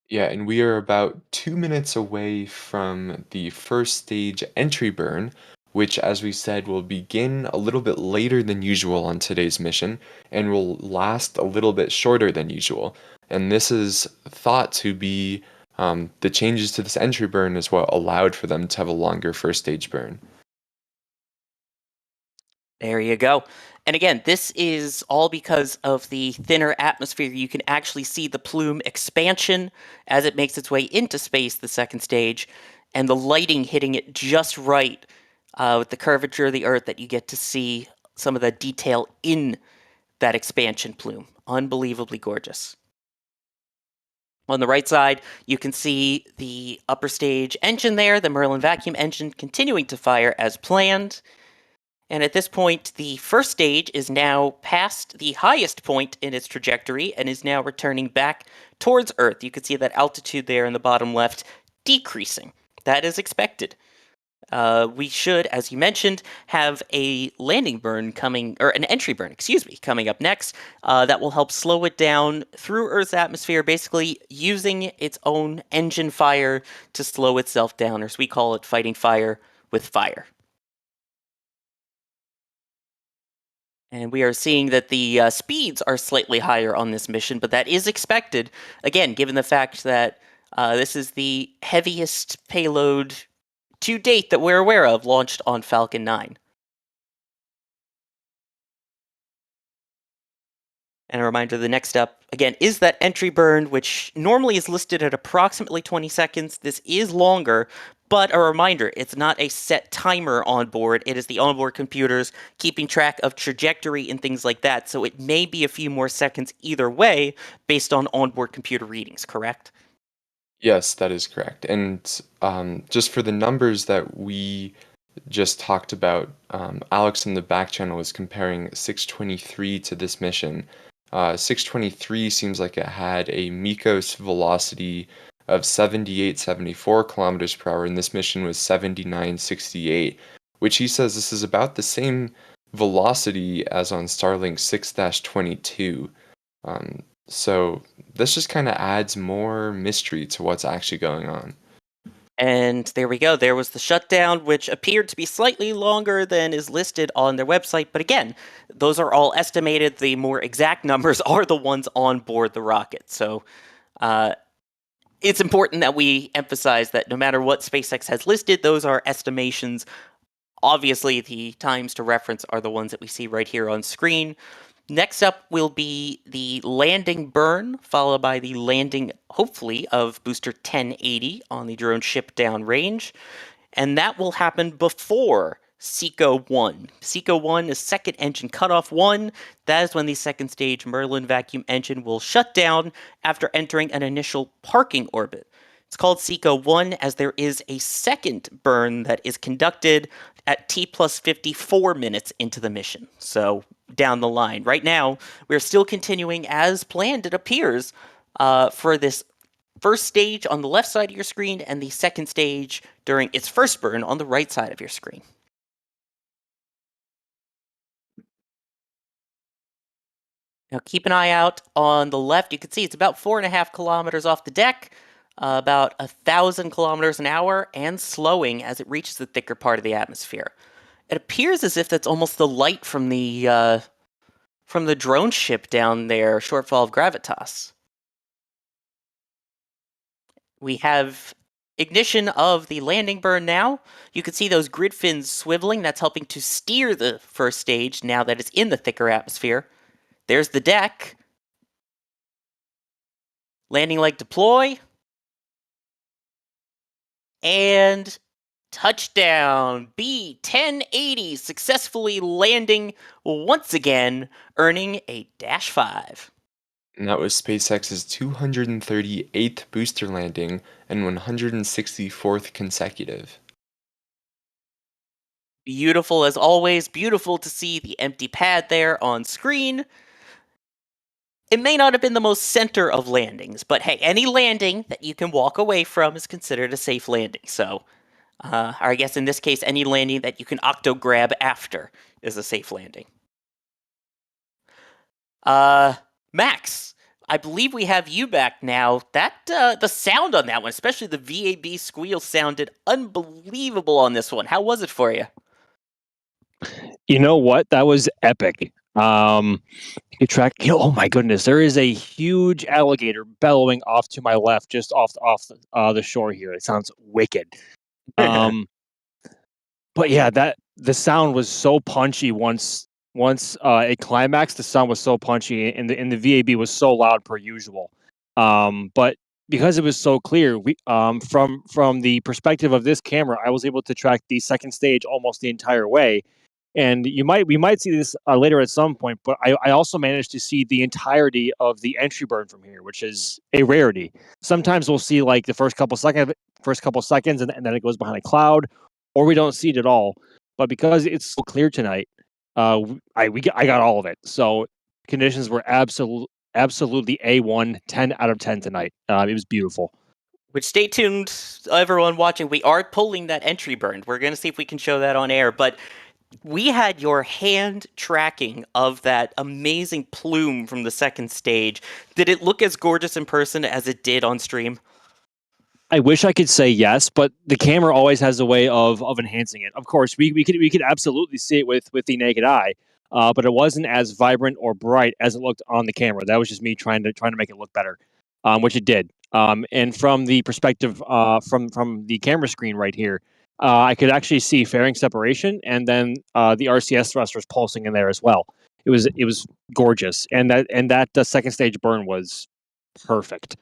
[SPEAKER 6] Yeah, and we are about 2 minutes away from the first stage entry burn, which, as we said, will begin a little bit later than usual on today's mission and will last a little bit shorter than usual. And this is thought to be the changes to this entry burn is what allowed for them to have a longer first stage burn.
[SPEAKER 4] There you go. And again, this is all because of the thinner atmosphere. You can actually see the plume expansion as it makes its way into space, the second stage, and the lighting hitting it just right with the curvature of the Earth that you get to see some of the detail in that expansion plume. Unbelievably gorgeous. On the right side, you can see the upper stage engine there, the Merlin vacuum engine, continuing to fire as planned. And at this point, the first stage is now past the highest point in its trajectory and is now returning back towards Earth. You can see that altitude there in the bottom left decreasing. That is expected. We should, as you mentioned, have a landing burn coming, or an entry burn, coming up next. That will help slow it down through Earth's atmosphere, basically using its own engine fire to slow itself down, or as we call it, fighting fire with fire. And we are seeing that the speeds are slightly higher on this mission, but that is expected, again, given the fact that this is the heaviest payload to date that we're aware of launched on Falcon 9. And a reminder, the next step, again, is that entry burn, which normally is listed at approximately 20 seconds. This is longer, but a reminder, it's not a set timer on board. It is the onboard computers keeping track of trajectory and things like that. So it may be a few more seconds either way based on onboard computer readings, correct?
[SPEAKER 6] Yes, that is correct. And just for the numbers that we just talked about, Alex in the back channel was comparing 623 to this mission. 623 seems like it had a MECOS velocity of 78-74 kilometers per hour, and this mission was 79-68, which he says this is about the same velocity as on Starlink 6-22. So this just kind of adds more mystery to what's actually going on.
[SPEAKER 4] And there we go. There was the shutdown, which appeared to be slightly longer than is listed on their website. But again, those are all estimated. The more exact numbers are the ones on board the rocket. So it's important that we emphasize that no matter what SpaceX has listed, those are estimations. Obviously, the times to reference are the ones that we see right here on screen. Next up will be the landing burn, followed by the landing, hopefully, of booster 1080 on the drone ship downrange. And that will happen before SECO 1. SECO 1 is second engine cutoff 1. That is when the second stage Merlin vacuum engine will shut down after entering an initial parking orbit. It's called SECO 1 as there is a second burn that is conducted at T plus 54 minutes into the mission. So down the line. Right now, we're still continuing as planned, it appears, for this first stage on the left side of your screen and the second stage during its first burn on the right side of your screen. Now keep an eye out on the left. You can see it's about 4.5 kilometers off the deck, about 1,000 kilometers an hour, and slowing as it reaches the thicker part of the atmosphere. It appears as if that's almost the light from the drone ship down there, Shortfall of Gravitas. We have ignition of the landing burn now. You can see those grid fins swiveling. That's helping to steer the first stage now that it's in the thicker atmosphere. There's the deck. Landing leg deploy. And touchdown! B-1080 successfully landing once again, earning a -5.
[SPEAKER 6] And that was SpaceX's 238th booster landing and 164th consecutive.
[SPEAKER 4] Beautiful as always. Beautiful to see the empty pad there on screen. It may not have been the most center of landings, but hey, any landing that you can walk away from is considered a safe landing. So, or I guess in this case, any landing that you can octo-grab after is a safe landing. Max, I believe we have you back now. That the sound on that one, especially the VAB squeal, sounded unbelievable on this one. How was it for you?
[SPEAKER 3] You know what? That was epic. You track. Oh my goodness! There is a huge alligator bellowing off to my left, just off the shore here. It sounds wicked. But yeah, that the sound was so punchy once it climaxed. The sound was so punchy, and the VAB was so loud per usual. But because it was so clear, we from the perspective of this camera, I was able to track the second stage almost the entire way. And we might see this later at some point, but I also managed to see the entirety of the entry burn from here, which is a rarity. Sometimes we'll see like the first couple seconds, and then it goes behind a cloud, or we don't see it at all. But because it's so clear tonight, I got all of it. So conditions were absolutely A1, 10 out of 10 tonight. It was beautiful.
[SPEAKER 4] Which, stay tuned, everyone watching. We are pulling that entry burn. We're going to see if we can show that on air, but we had your hand tracking of that amazing plume from the second stage. Did it look as gorgeous in person as it did on stream?
[SPEAKER 3] I wish I could say yes, but the camera always has a way of enhancing it. Of course, we could absolutely see it with the naked eye, but it wasn't as vibrant or bright as it looked on the camera. That was just me trying to make it look better, which it did. And from the perspective from the camera screen right here, I could actually see fairing separation, and then the RCS thrusters pulsing in there as well. It was gorgeous, and that second stage burn was perfect.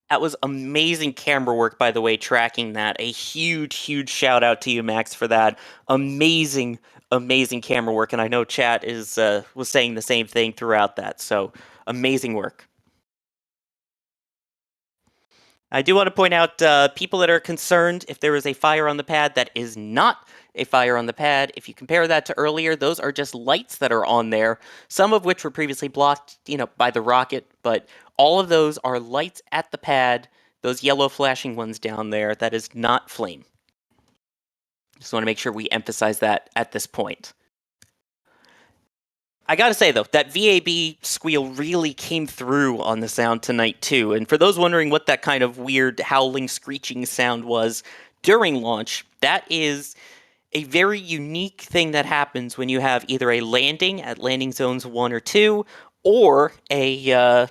[SPEAKER 4] That was amazing camera work, by the way, tracking that. A huge, huge shout out to you, Max, for that. Amazing, amazing camera work. And I know chat was saying the same thing throughout that. So amazing work. I do want to point out people that are concerned if there is a fire on the pad. That is not a fire on the pad. If you compare that to earlier, those are just lights that are on there, some of which were previously blocked, by the rocket, but all of those are lights at the pad, those yellow flashing ones down there. That is not flame. Just want to make sure we emphasize that at this point. I gotta say, though, that VAB squeal really came through on the sound tonight, too. And for those wondering what that kind of weird howling, screeching sound was during launch, that is a very unique thing that happens when you have either a landing at landing zones 1 or 2, or a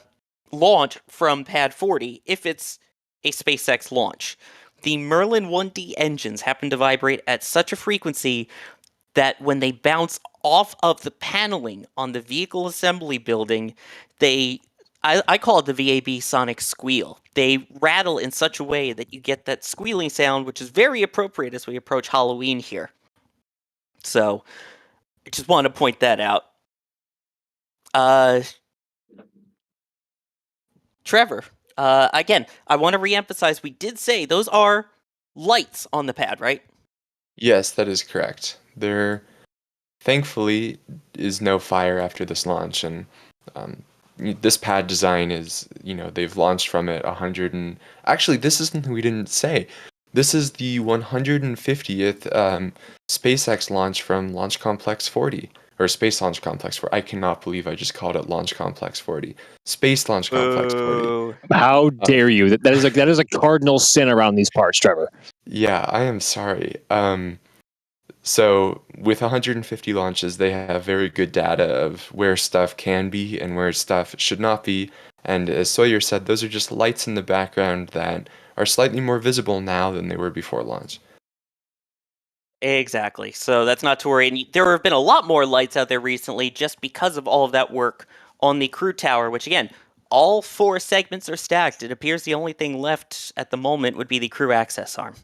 [SPEAKER 4] launch from Pad 40, if it's a SpaceX launch. The Merlin 1D engines happen to vibrate at such a frequency that when they bounce off of the paneling on the vehicle assembly building, I call it the VAB sonic squeal. They rattle in such a way that you get that squealing sound, which is very appropriate as we approach Halloween here. So, I just want to point that out. Trevor, again, I want to reemphasize, we did say those are lights on the pad, right?
[SPEAKER 6] Yes, that is correct. There, thankfully, is no fire after this launch, and this pad design is, they've launched from it 100 and... Actually, this is something we didn't say. This is the 150th SpaceX launch from Launch Complex 40, or Space Launch Complex 40. I cannot believe I just called it Launch Complex 40. Space Launch Complex 40.
[SPEAKER 3] How dare you? That is a cardinal sin around these parts, Trevor.
[SPEAKER 6] Yeah, I am sorry. So with 150 launches, they have very good data of where stuff can be and where stuff should not be. And as Sawyer said, those are just lights in the background that are slightly more visible now than they were before launch.
[SPEAKER 4] Exactly. So that's not to worry. And there have been a lot more lights out there recently just because of all of that work on the crew tower, which again, all 4 segments are stacked. It appears the only thing left at the moment would be the crew access arm.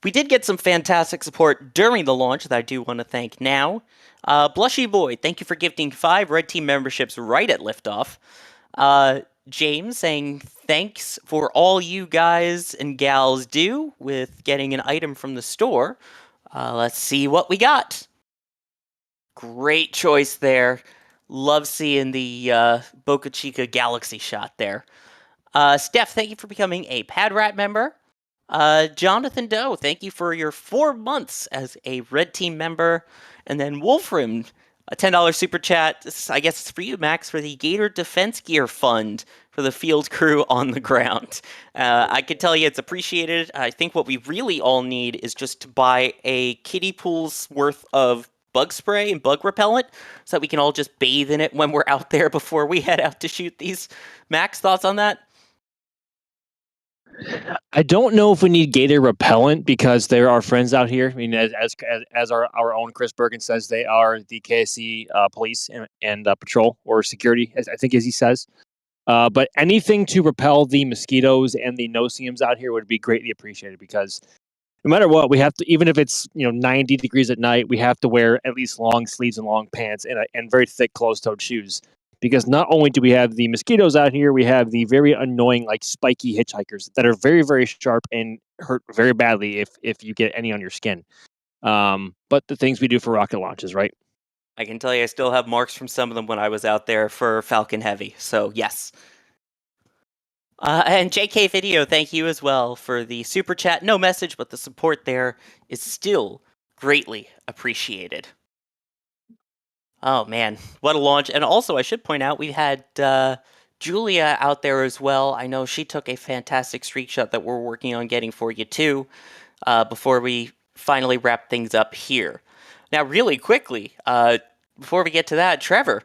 [SPEAKER 4] We did get some fantastic support during the launch that I do want to thank now. Blushy Boy, thank you for gifting 5 Red Team memberships right at liftoff. James saying thanks for all you guys and gals do with getting an item from the store. Let's see what we got. Great choice there. Love seeing the Boca Chica Galaxy shot there. Steph, thank you for becoming a Padrat member. Jonathan Doe, thank you for your 4 months as a Red Team member. And then Wolfram, a $10 super chat. I guess it's for you, Max, for the Gator Defense Gear Fund for the field crew on the ground. I can tell you it's appreciated. I think what we really all need is just to buy a kiddie pool's worth of bug spray and bug repellent so that we can all just bathe in it when we're out there before we head out to shoot these. Max, thoughts on that?
[SPEAKER 3] I don't know if we need gator repellent because there are friends out here. I mean, as our own Chris Bergen says, they are the KSC police and patrol or security, I think, as he says. But anything to repel the mosquitoes and the no-see-ums out here would be greatly appreciated because no matter what, we have to, even if it's 90 degrees at night, we have to wear at least long sleeves and long pants and very thick closed-toed shoes. Because not only do we have the mosquitoes out here, we have the very annoying, spiky hitchhikers that are very, very sharp and hurt very badly if you get any on your skin. But the things we do for rocket launches, right?
[SPEAKER 4] I can tell you I still have marks from some of them when I was out there for Falcon Heavy, so yes. And JK Video, thank you as well for the super chat. No message, but the support there is still greatly appreciated. Oh man, what a launch. And also, I should point out, we had Julia out there as well. I know she took a fantastic streak shot that we're working on getting for you too, before we finally wrap things up here. Now, really quickly, before we get to that, Trevor,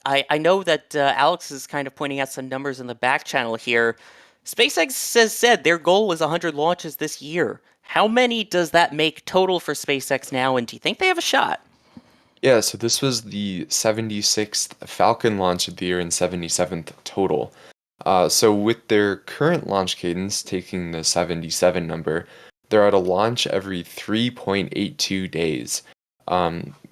[SPEAKER 4] I know that Alex is kind of pointing out some numbers in the back channel here. SpaceX has said their goal is 100 launches this year. How many does that make total for SpaceX now, and do you think they have a shot?
[SPEAKER 6] Yeah, so this was the 76th Falcon launch of the year and 77th total. So with their current launch cadence, taking the 77 number, they're at a launch every 3.82 days.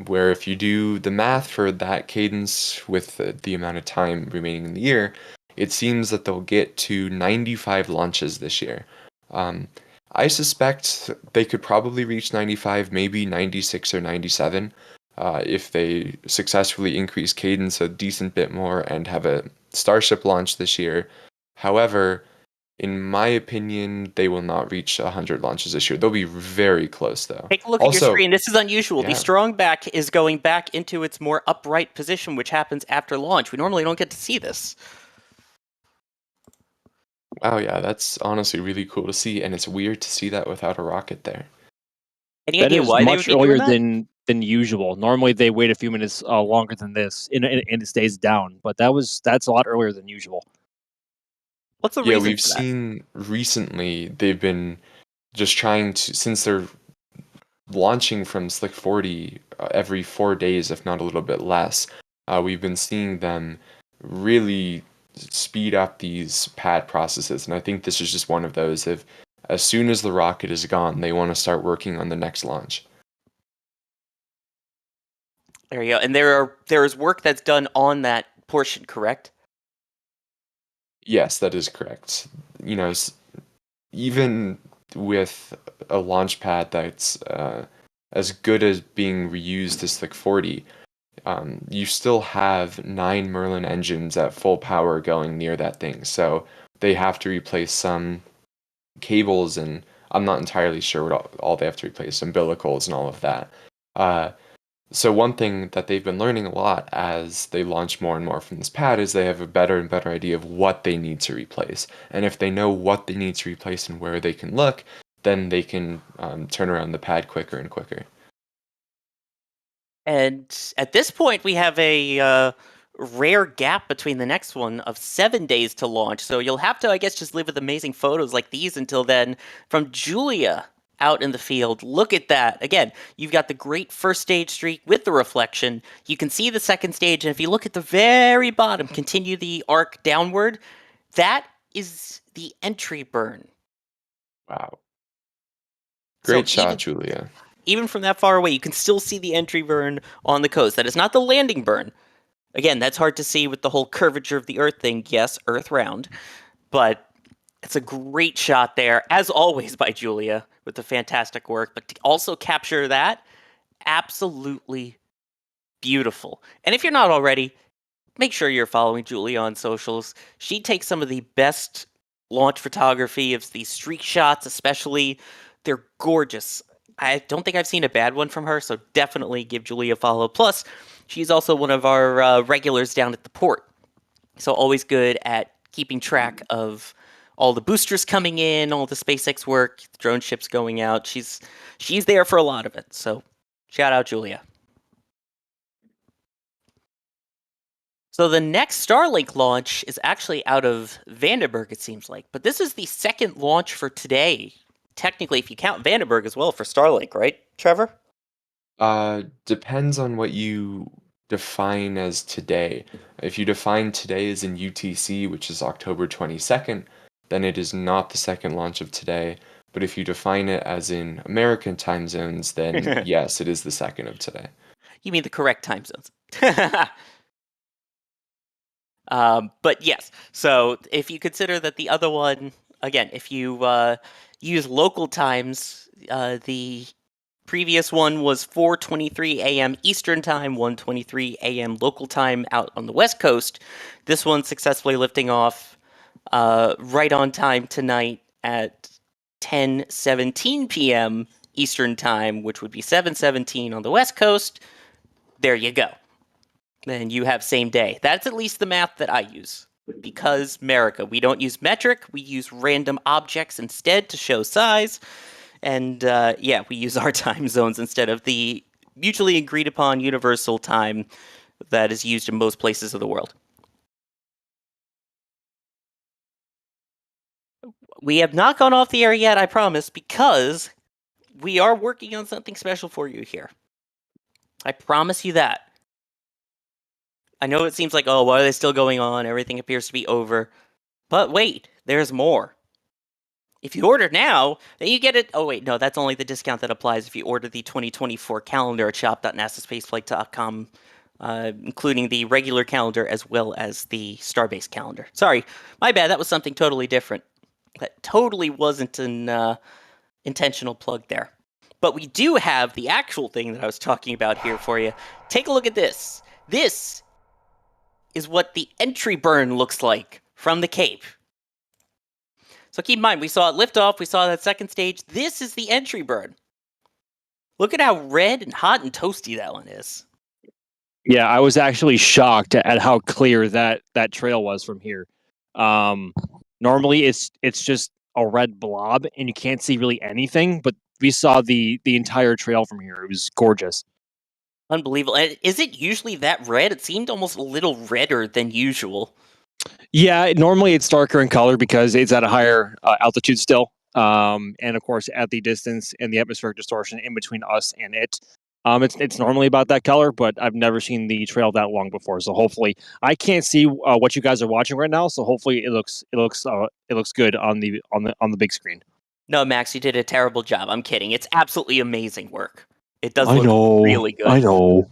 [SPEAKER 6] Where if you do the math for that cadence with the amount of time remaining in the year, it seems that they'll get to 95 launches this year. I suspect they could probably reach 95, maybe 96 or 97. If they successfully increase cadence a decent bit more and have a Starship launch this year. However, In my opinion, they will not reach 100 launches this year. They'll be very close, though.
[SPEAKER 4] Take a look at your
[SPEAKER 6] Also,
[SPEAKER 4] screen. This is unusual.
[SPEAKER 6] yeah.
[SPEAKER 4] The strong back is going back into its more upright position, which happens after launch. We normally don't get to see this.
[SPEAKER 6] Wow, yeah, that's honestly really cool to see, and it's weird to see that without a rocket there.
[SPEAKER 4] Any
[SPEAKER 3] That
[SPEAKER 4] idea
[SPEAKER 3] is
[SPEAKER 4] why they would
[SPEAKER 3] much
[SPEAKER 4] be doing
[SPEAKER 3] earlier
[SPEAKER 4] that?
[SPEAKER 3] than usual. Normally they wait a few minutes longer than this, and it stays down. But that's a lot earlier than usual.
[SPEAKER 4] What's the
[SPEAKER 6] Yeah,
[SPEAKER 4] reason
[SPEAKER 6] we've
[SPEAKER 4] for that?
[SPEAKER 6] seen recently they've been just trying to, since they're launching from Slick 40 every 4 days, if not a little bit less, we've been seeing them really speed up these pad processes. And I think this is just one of those. If as soon as the rocket is gone, they want to start working on the next launch.
[SPEAKER 4] There you go. And there is work that's done on that portion, correct?
[SPEAKER 6] Yes, that is correct. You know, even with a launch pad that's as good as being reused as Slick 40, you still have 9 Merlin engines at full power going near that thing. So they have to replace some cables, and I'm not entirely sure what all they have to replace, umbilicals and all of that. So one thing that they've been learning a lot as they launch more and more from this pad is they have a better and better idea of what they need to replace. And if they know what they need to replace and where they can look, then they can turn around the pad quicker and quicker.
[SPEAKER 4] And at this point, we have a rare gap between the next one of 7 days to launch. So you'll have to, I guess, just live with amazing photos like these until then. From Julia out in the field, look at that. Again, you've got the great first stage streak with the reflection. You can see the second stage, and if you look at the very bottom, continue the arc downward, that is the entry burn.
[SPEAKER 6] Wow. Great
[SPEAKER 4] So
[SPEAKER 6] shot, Julia.
[SPEAKER 4] Even from that far away, you can still see the entry burn on the coast. That is not the landing burn. Again, that's hard to see with the whole curvature of the Earth thing. Yes, Earth round. But it's a great shot there, as always, by Julia, with the fantastic work. But to also capture that, absolutely beautiful. And if you're not already, make sure you're following Julia on socials. She takes some of the best launch photography of these streak shots, especially. They're gorgeous. I don't think I've seen a bad one from her, so definitely give Julia a follow. Plus, she's also one of our regulars down at the port. So always good at keeping track of all the boosters coming in, all the SpaceX work, drone ships going out. She's there for a lot of it. So shout out, Julia. So the next Starlink launch is actually out of Vandenberg, it seems like. But this is the second launch for today. Technically, if you count Vandenberg as well for Starlink, right, Trevor?
[SPEAKER 6] Depends on what you define as today. If you define today as in UTC, which is October 22nd, then it is not the second launch of today. But if you define it as in American time zones, then yes, it is the second of today.
[SPEAKER 4] You mean the correct time zones. But yes, so if you consider that the other one, again, if you use local times, the previous one was 4:23 a.m. Eastern Time, 1:23 a.m. local time out on the West Coast. This one's successfully lifting off right on time tonight at 10:17 p.m. Eastern Time, which would be 7:17 on the West Coast. There you go. Then you have same day. That's at least the math that I use. Because America, we don't use metric, we use random objects instead to show size. And yeah, we use our time zones instead of the mutually agreed upon universal time that is used in most places of the world. We have not gone off the air yet, I promise, because we are working on something special for you here. I promise you that. I know it seems like, oh, why are they still going on? Everything appears to be over. But wait, there's more. If you order now, then you get it. Oh, wait, no, that's only the discount that applies if you order the 2024 calendar at shop.nasaspaceflight.com, including the regular calendar as well as the Starbase calendar. Sorry, my bad. That was something totally different. That totally wasn't an intentional plug there. But we do have the actual thing that I was talking about here for you. Take a look at this. This is what the entry burn looks like from the Cape. So keep in mind, we saw it lift off, we saw that second stage. This is the entry burn. Look at how red and hot and toasty that one is.
[SPEAKER 3] Yeah, I was actually shocked at how clear that trail was from here. Normally, it's just a red blob, and you can't see really anything. But we saw the entire trail from here. It was gorgeous.
[SPEAKER 4] Unbelievable. And is it usually that red? It seemed almost a little redder than usual.
[SPEAKER 3] Yeah, normally it's darker in color because it's at a higher altitude still. And of course, at the distance and the atmospheric distortion in between us and it, it's normally about that color. But I've never seen the trail that long before. So hopefully, I can't see what you guys are watching right now. So hopefully, it looks good on the big screen.
[SPEAKER 4] No, Max, you did a terrible job. I'm kidding. It's absolutely amazing work. It does look really good.
[SPEAKER 3] I know.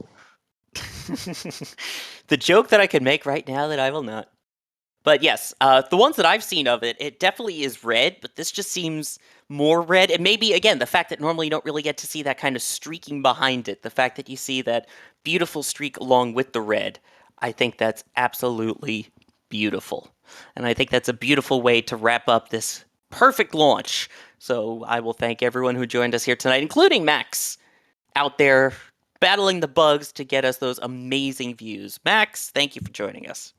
[SPEAKER 4] The joke that I could make right now that I will not. But yes, the ones that I've seen of it, it definitely is red, but this just seems more red. And maybe, again, the fact that normally you don't really get to see that kind of streaking behind it, the fact that you see that beautiful streak along with the red, I think that's absolutely beautiful. And I think that's a beautiful way to wrap up this perfect launch. So I will thank everyone who joined us here tonight, including Max, out there battling the bugs to get us those amazing views. Max, thank you for joining us.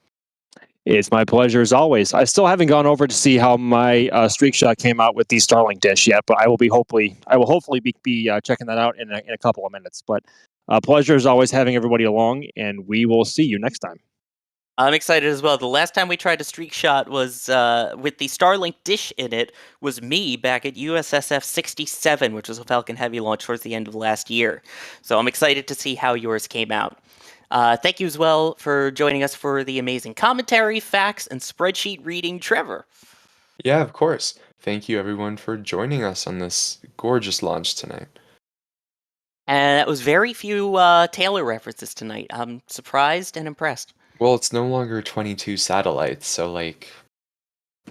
[SPEAKER 3] It's my pleasure as always. I still haven't gone over to see how my streak shot came out with the Starlink dish yet, but I will hopefully be checking that out in a couple of minutes. But pleasure as always having everybody along, and we will see you next time.
[SPEAKER 4] I'm excited as well. The last time we tried a streak shot was with the Starlink dish in it was me back at USSF 67, which was a Falcon Heavy launch towards the end of last year. So I'm excited to see how yours came out. Thank you as well for joining us for the amazing commentary, facts, and spreadsheet reading, Trevor.
[SPEAKER 6] Yeah, of course. Thank you, everyone, for joining us on this gorgeous launch tonight.
[SPEAKER 4] And that was very few Taylor references tonight. I'm surprised and impressed.
[SPEAKER 6] Well, it's no longer 22 satellites, so,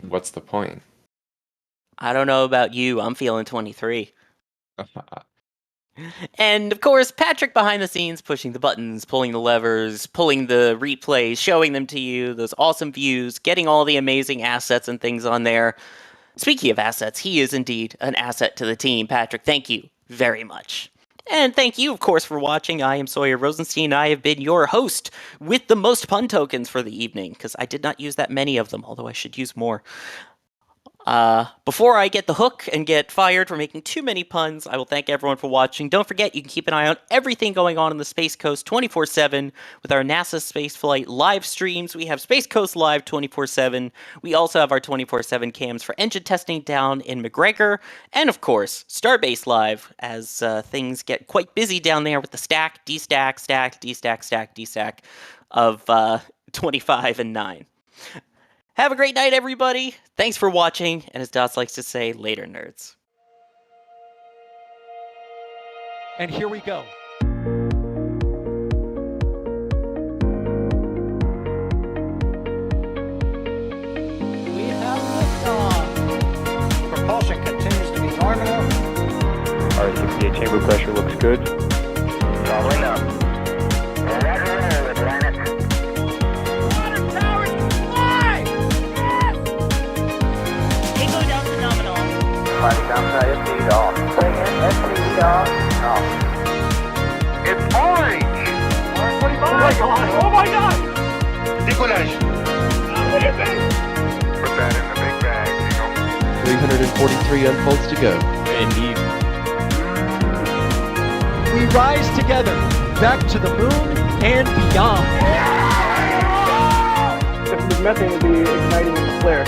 [SPEAKER 6] what's the point?
[SPEAKER 4] I don't know about you. I'm feeling 23. And, of course, Patrick behind the scenes, pushing the buttons, pulling the levers, pulling the replays, showing them to you, those awesome views, getting all the amazing assets and things on there. Speaking of assets, he is indeed an asset to the team. Patrick, thank you very much. And thank you, of course, for watching. I am Sawyer Rosenstein. I have been your host with the most pun tokens for the evening, because I did not use that many of them, although I should use more. Before I get the hook and get fired for making too many puns, I will thank everyone for watching. Don't forget, you can keep an eye on everything going on the Space Coast 24/7 with our NASA Spaceflight live streams. We have Space Coast Live 24/7. We also have our 24/7 cams for engine testing down in McGregor. And of course, Starbase Live as things get quite busy down there with the stack, destack, stack, destack, stack, destack of 25 and 9. Have a great night, everybody. Thanks for watching, and as Dots likes to say, later, nerds.
[SPEAKER 1] And here we go. We have liftoff.
[SPEAKER 5] Propulsion continues to be nominal.
[SPEAKER 7] RCPA chamber pressure looks good.
[SPEAKER 2] Probably not. Roger, planet. Flight downside SPD off. Say again, SPD off. It's orange!
[SPEAKER 5] Orange 45! Oh my god! Oh my god!
[SPEAKER 2] Decollage. What is it? Put that in the big bag, Eagle.
[SPEAKER 8] 343 unfolds to go.
[SPEAKER 3] Indeed.
[SPEAKER 1] We rise together back to the moon and beyond.
[SPEAKER 7] If the methane would be igniting in the flare.